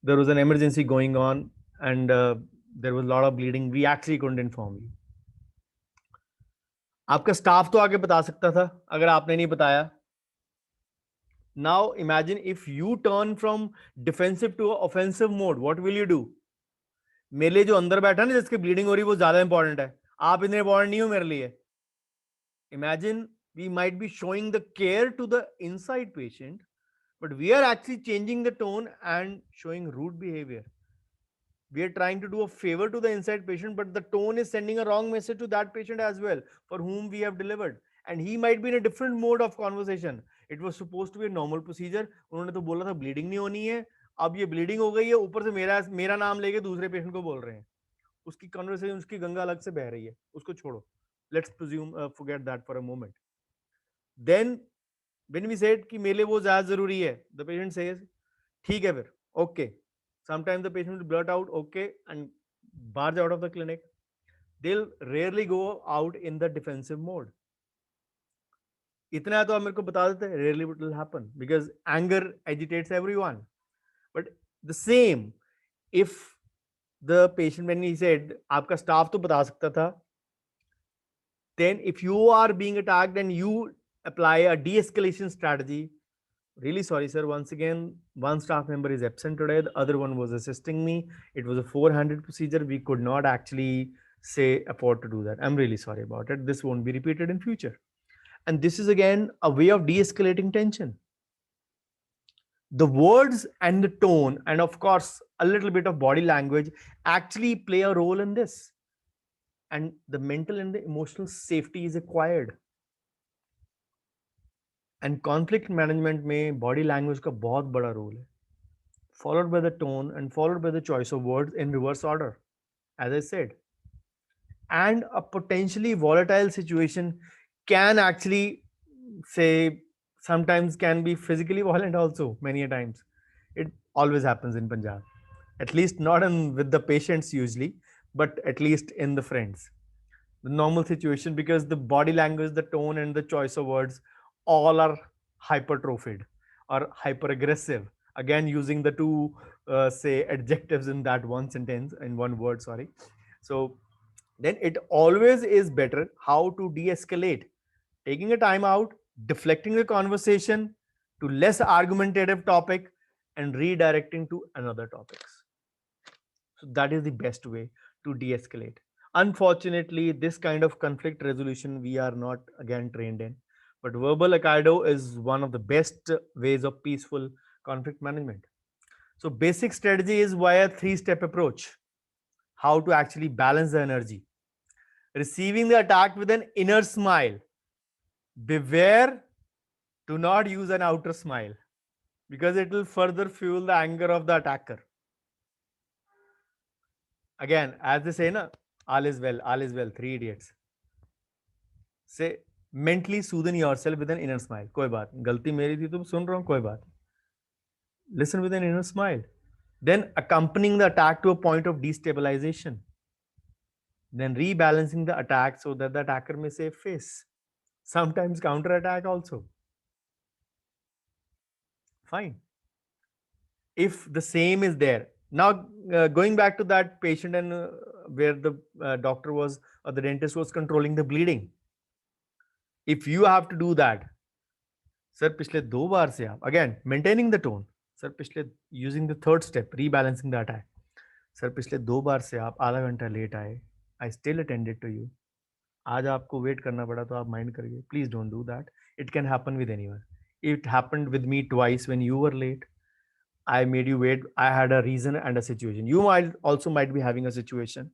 there was an emergency going on and there was a lot of bleeding. We actually couldn't inform you. आपका staff तो आके बता सकता था अगर आपने नहीं बताया. Now imagine if you turn from defensive to offensive mode, what will you do? मेरे लिए जो अंदर बैठा ना जिसकी ब्लीडिंग हो रही है वो ज्यादा इंपॉर्टेंट है. आप इतने इंपॉर्टेंट नहीं हो मेरे लिए. Imagine we might be showing the care to the inside patient, but we are actually changing the tone and showing rude behavior. We are trying to do a favor to the inside patient, but the tone is sending a wrong message to that patient as well, for whom we have delivered. And he might be in a different mode of conversation. It was supposed to be a normal procedure. उन्होंने तो बोला था bleeding नहीं होनी है. अब ये bleeding हो गई है, ऊपर से मेरा नाम लेके दूसरे patient को बोल रहे हैं. उसकी कन्वर्सेशन, उसकी गंगा अलग से बह रही है, उसको छोड़ो, let's presume forget that for a moment. Then when we said कि मेरे लिए वो ज्यादा जरूरी है, द पेशेंट सेज ठीक है फिर, okay. Sometimes the patient will blurt out okay and barge out of the clinic. They'll rarely go out in the defensive mode. इतना तो आप मेरे को बता देते, rarely it will happen because anger agitates everyone. But the same, if the patient, when he said आपका staff तो बता सकता था, then if you are being attacked and you apply a de-escalation strategy, really sorry sir, once again one staff member is absent today, the other one was assisting me, it was a 400 procedure, we could not actually say afford to do that, I'm really sorry about it, this won't be repeated in future. And this is again a way of de-escalating tension. The words and the tone and of course a little bit of body language actually play a role in this, and the mental and the emotional safety is acquired. And conflict management में body language का बहुत बड़ा role है, followed by the tone and followed by the choice of words in reverse order, as I said. And a potentially volatile situation can actually say sometimes can be physically violent also many a times. It always happens in Punjab, at least not in with the patients usually, but at least in the friends. The normal situation, because the body language, the tone, and the choice of words all are hypertrophied or hyper aggressive. Again, using the two say adjectives in that one sentence, in one word, sorry. So then it always is better how to de-escalate, taking a time out, deflecting the conversation to less argumentative topic and redirecting to another topics. So that is the best way to de-escalate. Unfortunately, this kind of conflict resolution we are not again trained in, but verbal aikido is one of the best ways of peaceful conflict management. So basic strategy is via 3-step approach, how to actually balance the energy. Receiving the attack with an inner smile. Beware, do not use an outer smile because it will further fuel the anger of the attacker. Again, as they say, na, all is well, Three Idiots. Say, mentally soothe yourself with an inner smile. कोई बात, गलती मेरी थी तो सुन रहा हूँ, कोई बात. Listen with an inner smile. Then accompanying the attack to a point of destabilization. Then rebalancing the attack so that the attacker may save face. Sometimes counter attack also. Fine. If the same is there. Now, going back to that patient and where the doctor was or the dentist was controlling the bleeding. If you have to do that, sir, पिछले 2 बार से आप, again, maintaining the tone, sir, पिछले using the third step, rebalancing the attack. Sir पिछले 2 बार से आप आधा घंटा late आए, I still attended to you. आज आपको वेट करना पड़ा तो आप माइंड करिए, please don't do that. It can happen with anyone. It happened with me twice when you were late. I made you wait. I had a reason and a situation. You might be having a situation.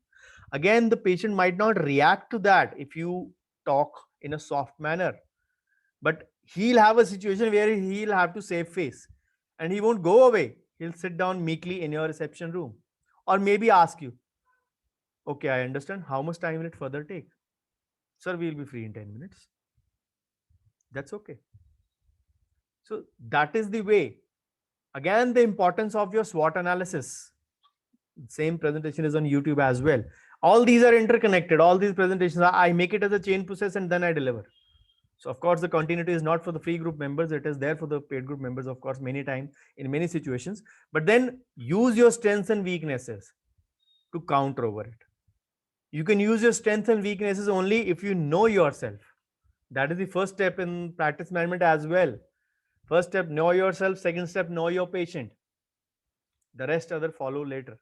Again, the patient might not react to that if you talk in a soft manner, but he'll have a situation where he'll have to save face and he won't go away. He'll sit down meekly in your reception room or maybe ask you, okay, I understand. How much time will it further take? Sir, we'll be free in 10 minutes. That's okay. So that is the way. Again, the importance of your SWOT analysis. Same presentation is on YouTube as well. All these are interconnected. All these presentations, I make it as a chain process and then I deliver. So of course, the continuity is not for the free group members. It is there for the paid group members, of course, many times in many situations. But then use your strengths and weaknesses to counter over it. You can use your strengths and weaknesses only if you know yourself. That is the first step in practice management as well. First step, know yourself. Second step, know your patient. The rest other follow later.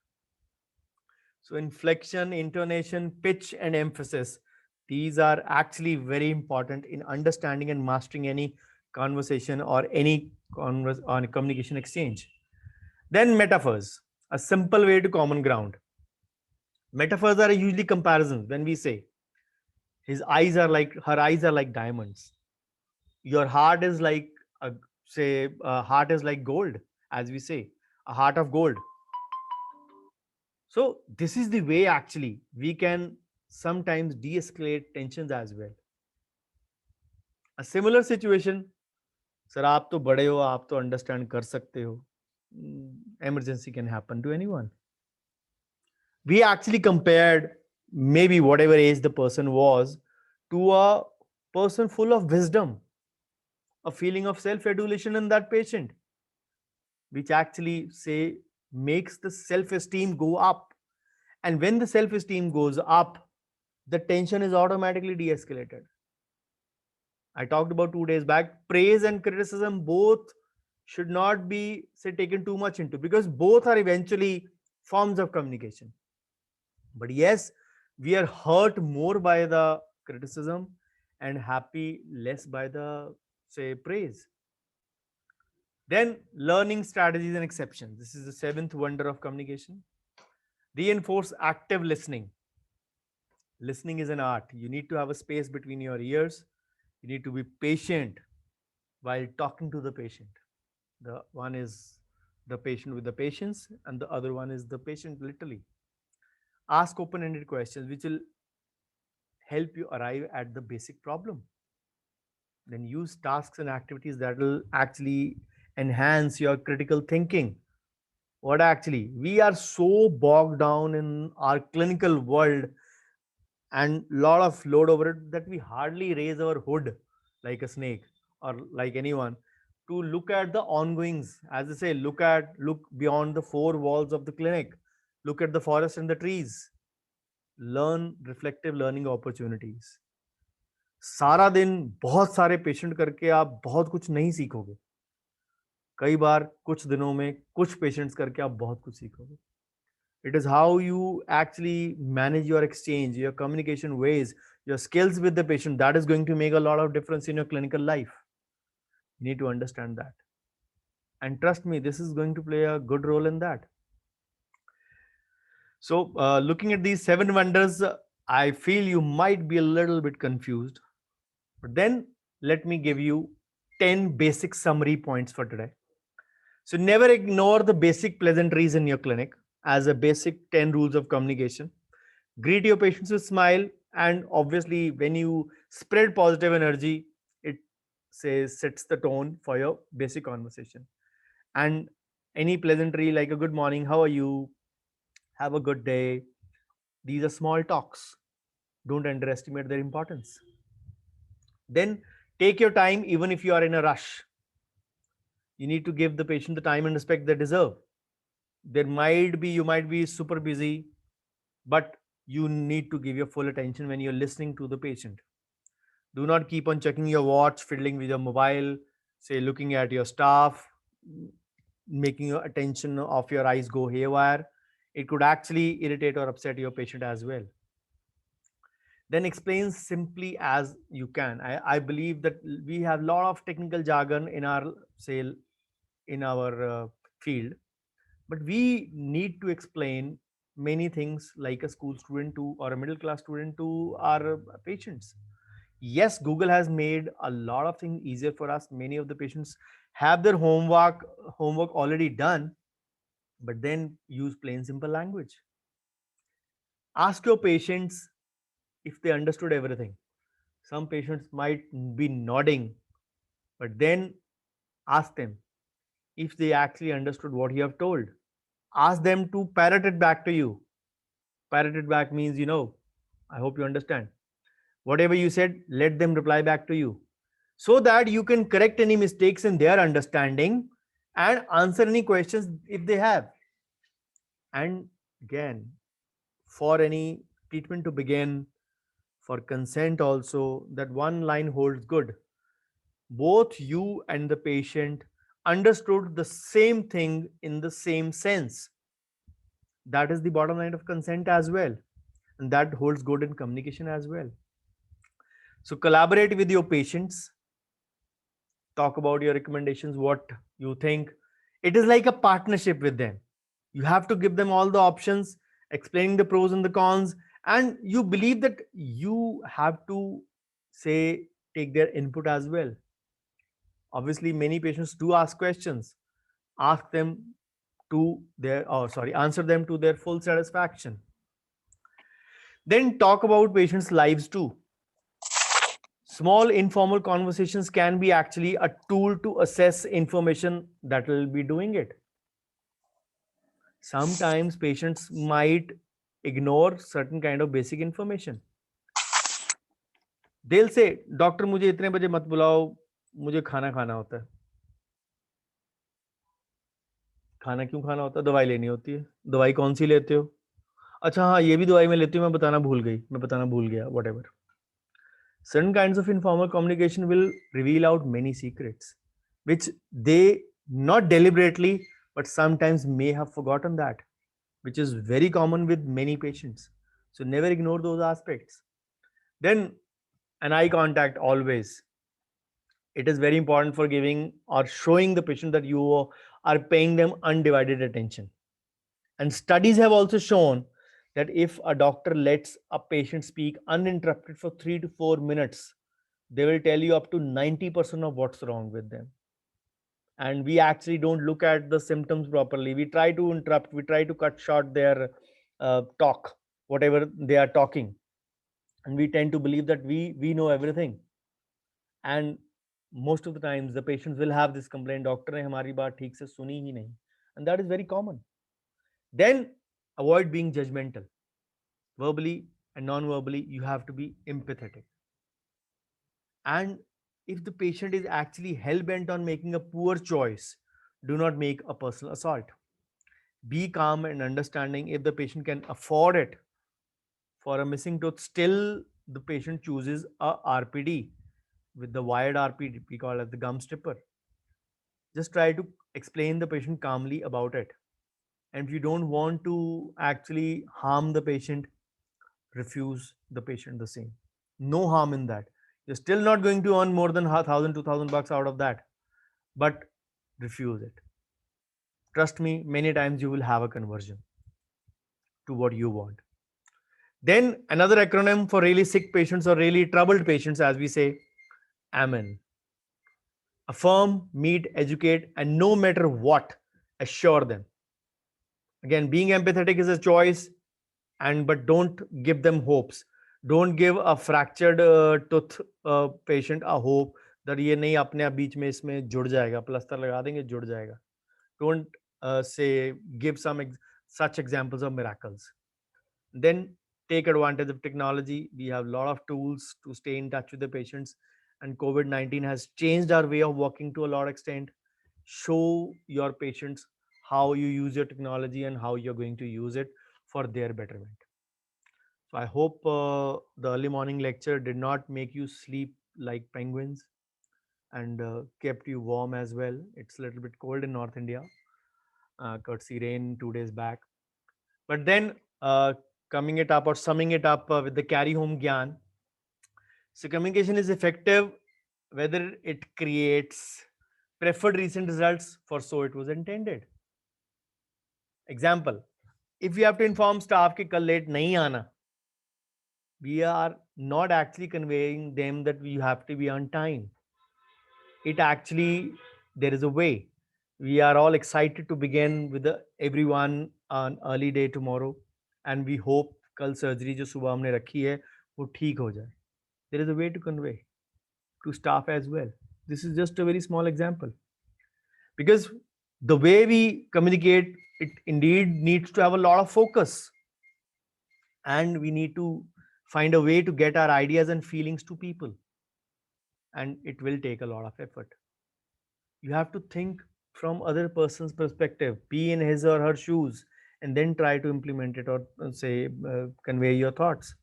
So inflection, intonation, pitch, and emphasis. These are actually very important in understanding and mastering any conversation or any communication exchange. Then metaphors, a simple way to common ground. Metaphors are usually comparisons. When we say her eyes are like diamonds. Your heart is like heart is like gold, as we say, a heart of gold. So this is the way actually we can sometimes de-escalate tensions as well. A similar situation, sir, आप तो बड़े हो, आप तो understand कर सकते हो. Emergency can happen to anyone. We actually compared maybe whatever age the person was to a person full of wisdom, a feeling of self-adulation in that patient, which actually say makes the self-esteem go up. And when the self-esteem goes up, the tension is automatically de-escalated. I talked about 2 days back. Praise and criticism both should not be say taken too much into, because both are eventually forms of communication. But yes, we are hurt more by the criticism and happy less by the say praise. Then learning strategies and exceptions. This is the seventh wonder of communication. Reinforce active listening. Listening is an art. You need to have a space between your ears. You need to be patient while talking to the patient. The one is the patient with the patience, and the other one is the patient literally. Ask open ended questions which will help you arrive at the basic problem. Then use tasks and activities that will actually enhance your critical thinking. What actually? We are so bogged down in our clinical world and lot of load over it that we hardly raise our hood like a snake or like anyone to look at the ongoings. As I say, look beyond the four walls of the clinic, look at the forest and the trees, learn reflective learning opportunities. सारा दिन बहुत सारे patient करके आप बहुत कुछ नहीं सीखोगे. कई बार कुछ दिनों में कुछ पेशेंट्स करके आप बहुत कुछ सीखोगे. It is how you actually manage your exchange, your communication ways, your skills with the patient that is going to make a lot of difference in your clinical life. You need to understand that. And trust me, this is going to play a good role in that. So, looking at these seven wonders, I feel you might be a little bit confused. But then let me give you 10 basic summary points for today. So, never ignore the basic pleasantries in your clinic as a basic 10 rules of communication. Greet your patients with smile, and obviously when you spread positive energy, it says sets the tone for your basic conversation. And any pleasantry like a good morning, how are you, have a good day, these are small talks, don't underestimate their importance. Then take your time even if you are in a rush. You need to give the patient the time and respect they deserve. You might be super busy, but you need to give your full attention when you're listening to the patient. Do not keep on checking your watch, fiddling with your mobile, say looking at your staff, making your attention of your eyes go haywire. It could actually irritate or upset your patient as well. Then explain simply as you can. I believe that we have a lot of technical jargon in our say in our field, but we need to explain many things like a school student to or a middle class student to our patients. Yes, Google has made a lot of things easier for us. Many of the patients have their homework already done, but then use plain simple language. Ask your patients if they understood everything. Some patients might be nodding, but then ask them if they actually understood what you have told. Ask them to parrot it back to you. Parrot it back means, I hope you understand. Whatever you said, let them reply back to you so that you can correct any mistakes in their understanding and answer any questions if they have. And again, for any treatment to begin, for consent also, that one line holds good. Both you and the patient understood the same thing in the same sense. That is the bottom line of consent as well. And that holds good in communication as well. So collaborate with your patients, talk about your recommendations, what you think. It is like a partnership with them. You have to give them all the options, explaining the pros and the cons, and you believe that you have to say take their input as well. Obviously, many patients do ask questions. Ask them answer them to their full satisfaction. Then talk about patients' lives too. Small informal conversations can be actually a tool to assess information that will be doing it. Sometimes patients might ignore certain kind of basic information. They'll say, doctor मुझे इतने बजे मत बुलाओ, मुझे खाना खाना होता है. खाना क्यों खाना होता है? दवाई लेनी होती है. दवाई कौन सी लेते हो? अच्छा हाँ, ये भी दवाई मैं लेती हूँ, मैं बताना भूल गया, whatever. Certain kinds of informal communication will reveal out many secrets, which they not deliberately, but sometimes may have forgotten that, which is very common with many patients. So never ignore those aspects. Then an eye contact always. It is very important for giving or showing the patient that you are paying them undivided attention. And studies have also shown that if a doctor lets a patient speak uninterrupted for 3 to 4 minutes, they will tell you up to 90% of what's wrong with them. And we actually don't look at the symptoms properly. We try to interrupt, we try to cut short their talk, whatever they are talking. And we tend to believe that we know everything. And most of the times the patients will have this complaint, doctor ने हमारी बात ठीक से सुनी ही नहीं. And that is very common. Then avoid being judgmental. Verbally and non-verbally, you have to be empathetic. And if the patient is actually hell-bent on making a poor choice, do not make a personal assault. Be calm and understanding. If the patient can afford it for a missing tooth, still the patient chooses a RPD with the wired RPD, we call it the gum stripper. Just try to explain the patient calmly about it. And if you don't want to actually harm the patient, refuse the patient the same. No harm in that. You're still not going to earn more than 1,000, 2,000 bucks out of that, but refuse it. Trust me, many times you will have a conversion to what you want. Then another acronym for really sick patients or really troubled patients, as we say, AMEN. Affirm, meet, educate, and no matter what, assure them. Again, being empathetic is a choice, but don't give them hopes. Don't give a fractured tooth patient a hope that ये नहीं अपने आप बीच में इसमें जुड़ जाएगा, plaster लगा देंगे जुड़ जाएगा. Don't say give such examples of miracles. Then take advantage of technology. We have a lot of tools to stay in touch with the patients, and COVID-19 has changed our way of working to a lot of extent. Show your patients how you use your technology and how you're going to use it for their betterment. So I hope the early morning lecture did not make you sleep like penguins and kept you warm as well. It's a little bit cold in North India, courtesy rain 2 days back. But then summing it up with the carry home gyan. So communication is effective whether it creates preferred recent results, for so it was intended. Example, if you have to inform staff कि कल late नहीं आना, we are not actually conveying them that we have to be on time. It actually, there is a way. We are all excited to begin with everyone on early day tomorrow, and we hope कल surgery जो सुबह हमने रखी है वो ठीक हो जाए. There is a way to convey to staff as well. This is just a very small example, because the way we communicate, it indeed needs to have a lot of focus, and we need to find a way to get our ideas and feelings to people, and it will take a lot of effort. You have to think from other person's perspective, be in his or her shoes, and then try to implement it, or convey your thoughts.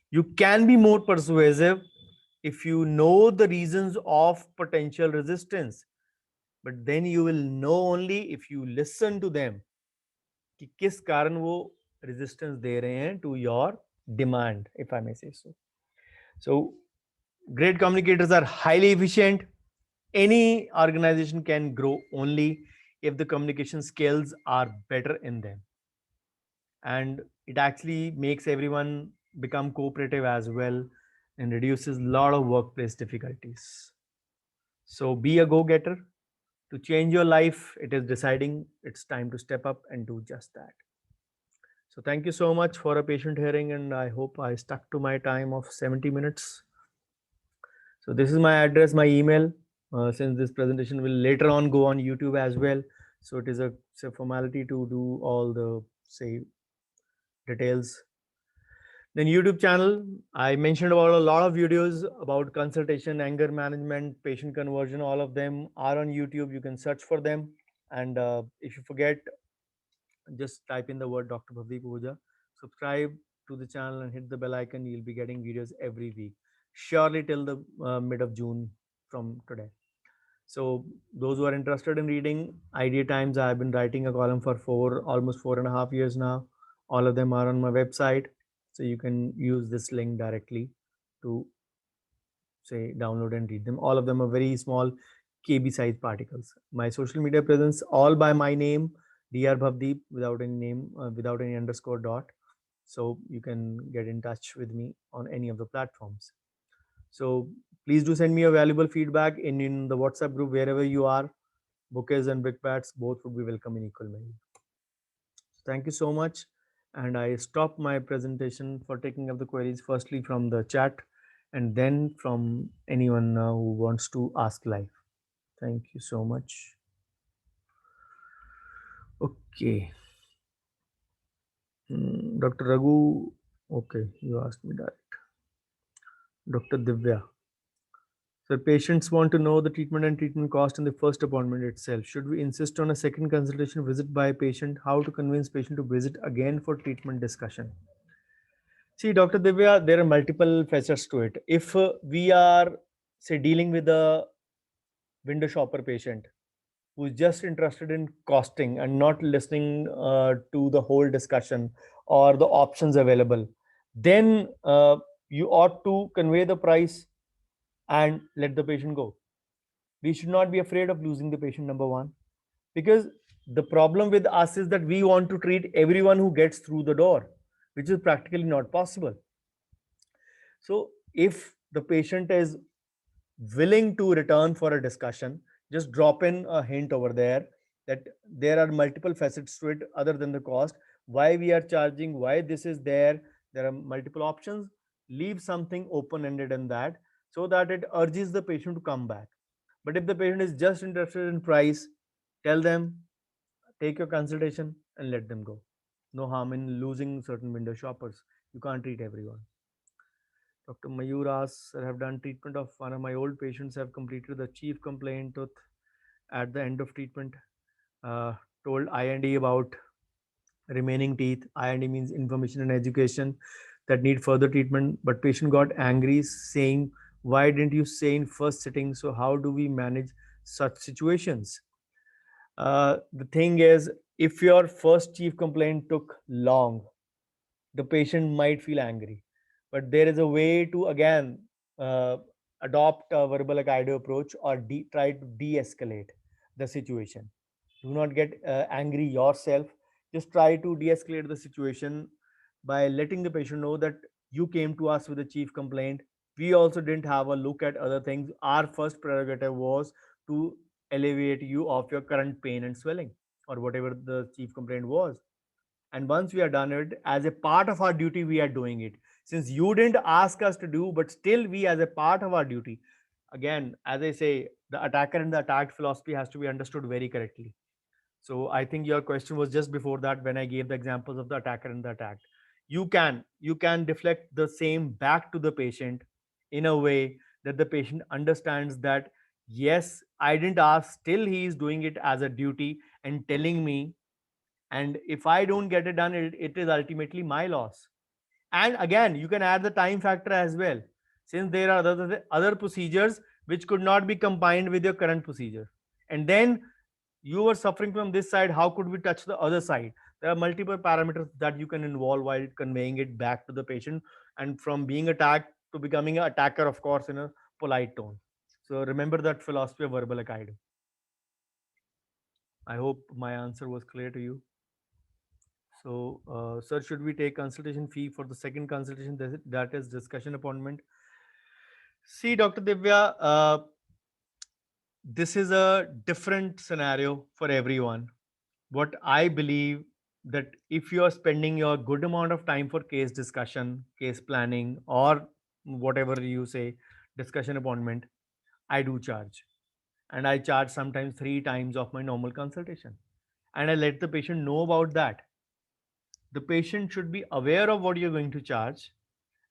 You can be more persuasive if you know the reasons of potential resistance, but then you will know only if you listen to them कि किस कारण वो resistance दे रहे हैं to your demand, if I may say so. So great communicators are highly efficient. Any organization can grow only if the communication skills are better in them, and it actually makes everyone become cooperative as well and reduces a lot of workplace difficulties. So be a go-getter, to change your life. It is deciding it's time to step up and do just that. So thank you so much for a patient hearing, and I hope I stuck to my time of 70 minutes. So this is my address, my email. Since this presentation will later on go on YouTube as well, so it's a formality to do all the say details. Then YouTube channel, I mentioned about a lot of videos about consultation, anger management, patient conversion. All of them are on YouTube. You can search for them, and if you forget, just type in the word Dr. Bhavdeep Oja. Subscribe to the channel and hit the bell icon. You'll be getting videos every week, surely till the mid of June from today. So those who are interested in reading Idea Times, I've been writing a column for almost 4.5 years now. All of them are on my website, so you can use this link directly to say download and read them. All of them are very small KB size particles. My social media presence all by my name, Dr. Bhavdeep, without any name, without any underscore dot. So you can get in touch with me on any of the platforms. So please do send me your valuable feedback in the WhatsApp group wherever you are. Bouquets and brickbats both would be welcome in equal measure. Thank you so much. And I stop my presentation for taking up the queries firstly from the chat and then from anyone who wants to ask live. Thank you so much. Okay. Dr. Raghu, okay, you asked me that. Dr. Divya. So patients want to know the treatment and treatment cost in the first appointment itself. Should we insist on a second consultation visit by a patient? How to convince patient to visit again for treatment discussion? See, Dr. Divya, there are multiple facets to it. If we are, say, dealing with a window shopper patient who's just interested in costing and not listening to the whole discussion or the options available, then you ought to convey the price and let the patient go. We should not be afraid of losing the patient, number one, because the problem with us is that we want to treat everyone who gets through the door, which is practically not possible. So if the patient is willing to return for a discussion, just drop in a hint over there that there are multiple facets to it other than the cost, why we are charging, why this is there. There are multiple options. Leave something open ended in that, so that it urges the patient to come back. But if the patient is just interested in price, tell them, take your consultation and let them go. No harm in losing certain window shoppers. You can't treat everyone. Dr. Mayur asks, I have done treatment of one of my old patients, have completed the chief complaint tooth at the end of treatment. Uh, Told IND about remaining teeth. IND means information and education that need further treatment. But patient got angry saying, why didn't you say in first sitting? So how do we manage such situations? The thing is, if your first chief complaint took long, the patient might feel angry. But there is a way to, again, uh, adopt a verbal Aikido approach or try to de escalate the situation. Do not get angry yourself. Just try to de escalate the situation by letting the patient know that you came to us with a chief complaint. We also didn't have a look at other things. Our first prerogative was to alleviate you of your current pain and swelling or whatever the chief complaint was. And once we are done it, as a part of our duty, we are doing it. Since you didn't ask us to do, but still we, as a part of our duty, again, as I say, the attacker and the attacked philosophy has to be understood very correctly. So I think your question was just before that when I gave the examples of the attacker and the attacked. You can deflect the same back to the patient in a way that the patient understands that yes, I didn't ask, still he is doing it as a duty and telling me, and if I don't get it done, it is ultimately my loss. And again, you can add the time factor as well, since there are other procedures which could not be combined with your current procedure, and then you were suffering from this side, how could we touch the other side? There are multiple parameters that you can involve while conveying it back to the patient, and from being attacked to becoming an attacker, of course, in a polite tone. So remember that philosophy of verbal Aikido. I hope my answer was clear to you. So, sir, should we take consultation fee for the second consultation? That is discussion appointment. See, Dr. Divya, this is a different scenario for everyone. What I believe, that if you are spending your good amount of time for case discussion, case planning, or whatever you say, discussion appointment, I do charge. And I charge sometimes 3 times of my normal consultation. And I let the patient know about that. The patient should be aware of what you're going to charge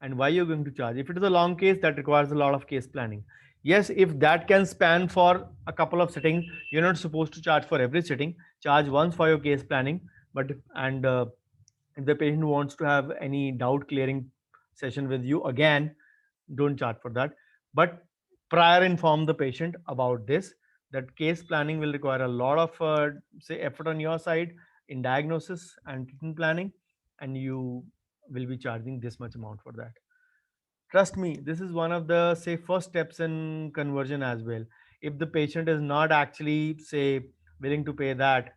and why you're going to charge. If it is a long case, that requires a lot of case planning. Yes, if that can span for a couple of sittings, you're not supposed to charge for every sitting. Charge once for your case planning. But if the patient wants to have any doubt clearing session with you, again, don't charge for that. But prior inform the patient about this, that case planning will require a lot of say effort on your side in diagnosis and treatment planning, and you will be charging this much amount for that. Trust me, this is one of the say first steps in conversion as well. If the patient is not actually say willing to pay that,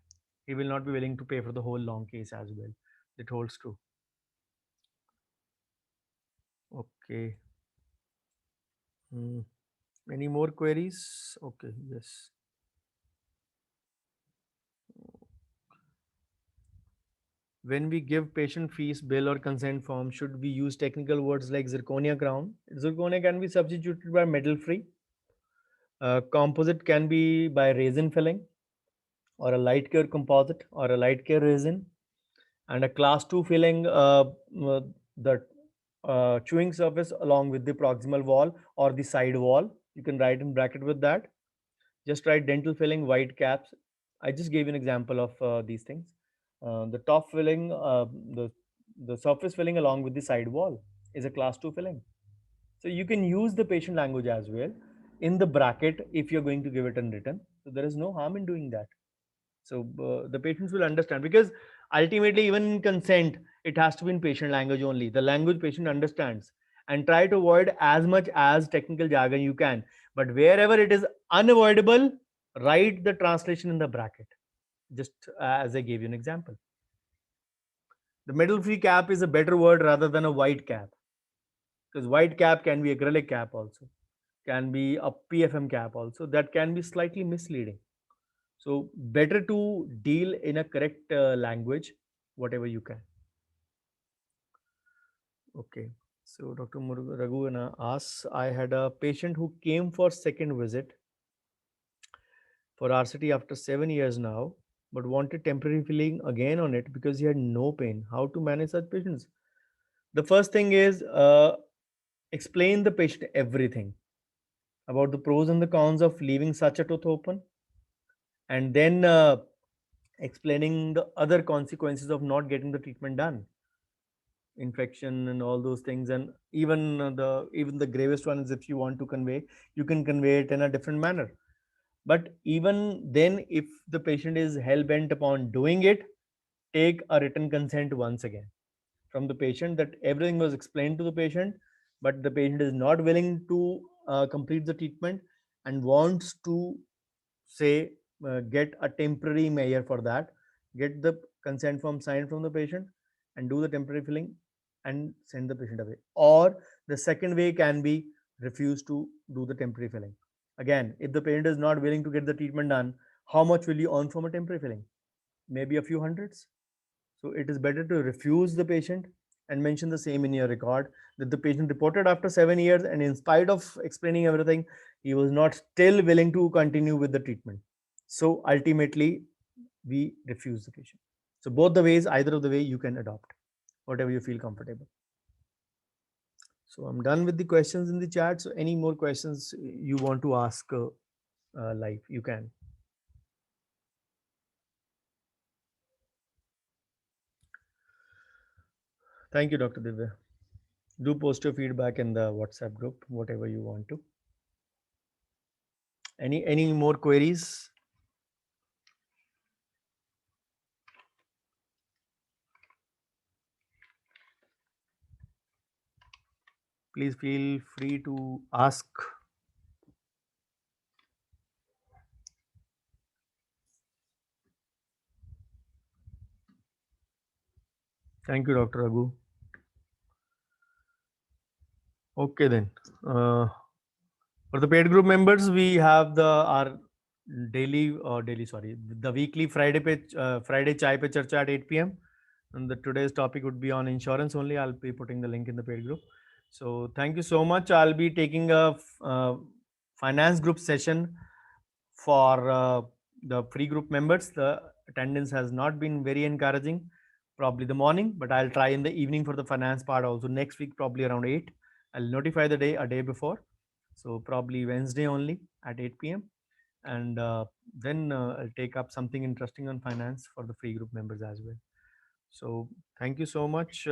he will not be willing to pay for the whole long case as well. It holds true. Okay. Hmm. Any more queries? Okay, yes. When we give patient fees bill or consent form, should we use technical words like zirconia crown? Zirconia can be substituted by metal free. Composite can be by resin filling, or a light care composite, or a light care resin. And a class 2 filling, the chewing surface along with the proximal wall or the side wall. You can write in bracket with that. Just write dental filling, white caps. I just gave you an example of these things. The top filling, the surface filling along with the side wall is a class 2 filling. So you can use the patient language as well in the bracket if you're going to give it in written. So there is no harm in doing that. So the patients will understand, because ultimately, even in consent, it has to be in patient language only, the language patient understands. And try to avoid as much as technical jargon you can, but wherever it is unavoidable, write the translation in the bracket, just as I gave you an example. The metal free cap is a better word rather than a white cap, because white cap can be acrylic cap also, can be a PFM cap also, that can be slightly misleading. So better to deal in a correct language, whatever you can. Okay. So Dr. Raghuvana asks, I had a patient who came for second visit for RCT after 7 years now, but wanted temporary filling again on it because he had no pain. How to manage such patients? The first thing is explain the patient everything about the pros and the cons of leaving such a tooth open, and then explaining the other consequences of not getting the treatment done, infection and all those things. And even the gravest one is, if you want to convey, you can convey it in a different manner. But even then, if the patient is hell bent upon doing it, take a written consent once again from the patient, that everything was explained to the patient, but the patient is not willing to complete the treatment and wants to say get a temporary measure for that. Get the consent form signed from the patient and do the temporary filling and send the patient away. Or the second way can be refuse to do the temporary filling. Again, if the patient is not willing to get the treatment done, how much will you earn from a temporary filling? Maybe a few hundreds. So it is better to refuse the patient and mention the same in your record, that the patient reported after 7 years, and in spite of explaining everything, he was not still willing to continue with the treatment. So ultimately, we refuse the patient. So both the ways, either of the way, you can adopt, whatever you feel comfortable. So I'm done with the questions in the chat. So any more questions you want to ask live, you can. Thank you, Dr. Divya. Do post your feedback in the WhatsApp group, whatever you want to. Any more queries? Please feel free to ask. Thank you, Dr. Raghu. Okay then. For the paid group members, we have our the weekly Friday chai pe charcha at 8 p.m. And today's topic would be on insurance only. I'll be putting the link in the paid group. So thank you so much. I'll be taking a finance group session for the free group members. The attendance has not been very encouraging, probably the morning, but I'll try in the evening for the finance part also. Next week, probably around 8. I'll notify the day a day before. So probably Wednesday only at 8 p.m. And then I'll take up something interesting on finance for the free group members as well. So thank you so much.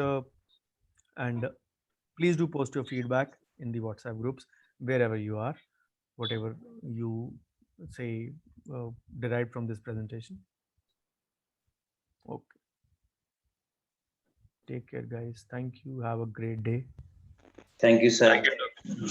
And please do post your feedback in the WhatsApp groups wherever you are, whatever you say derived from this presentation. Okay. Take care, guys. Thank you. Have a great day. Thank you, sir. Thank you, Dr.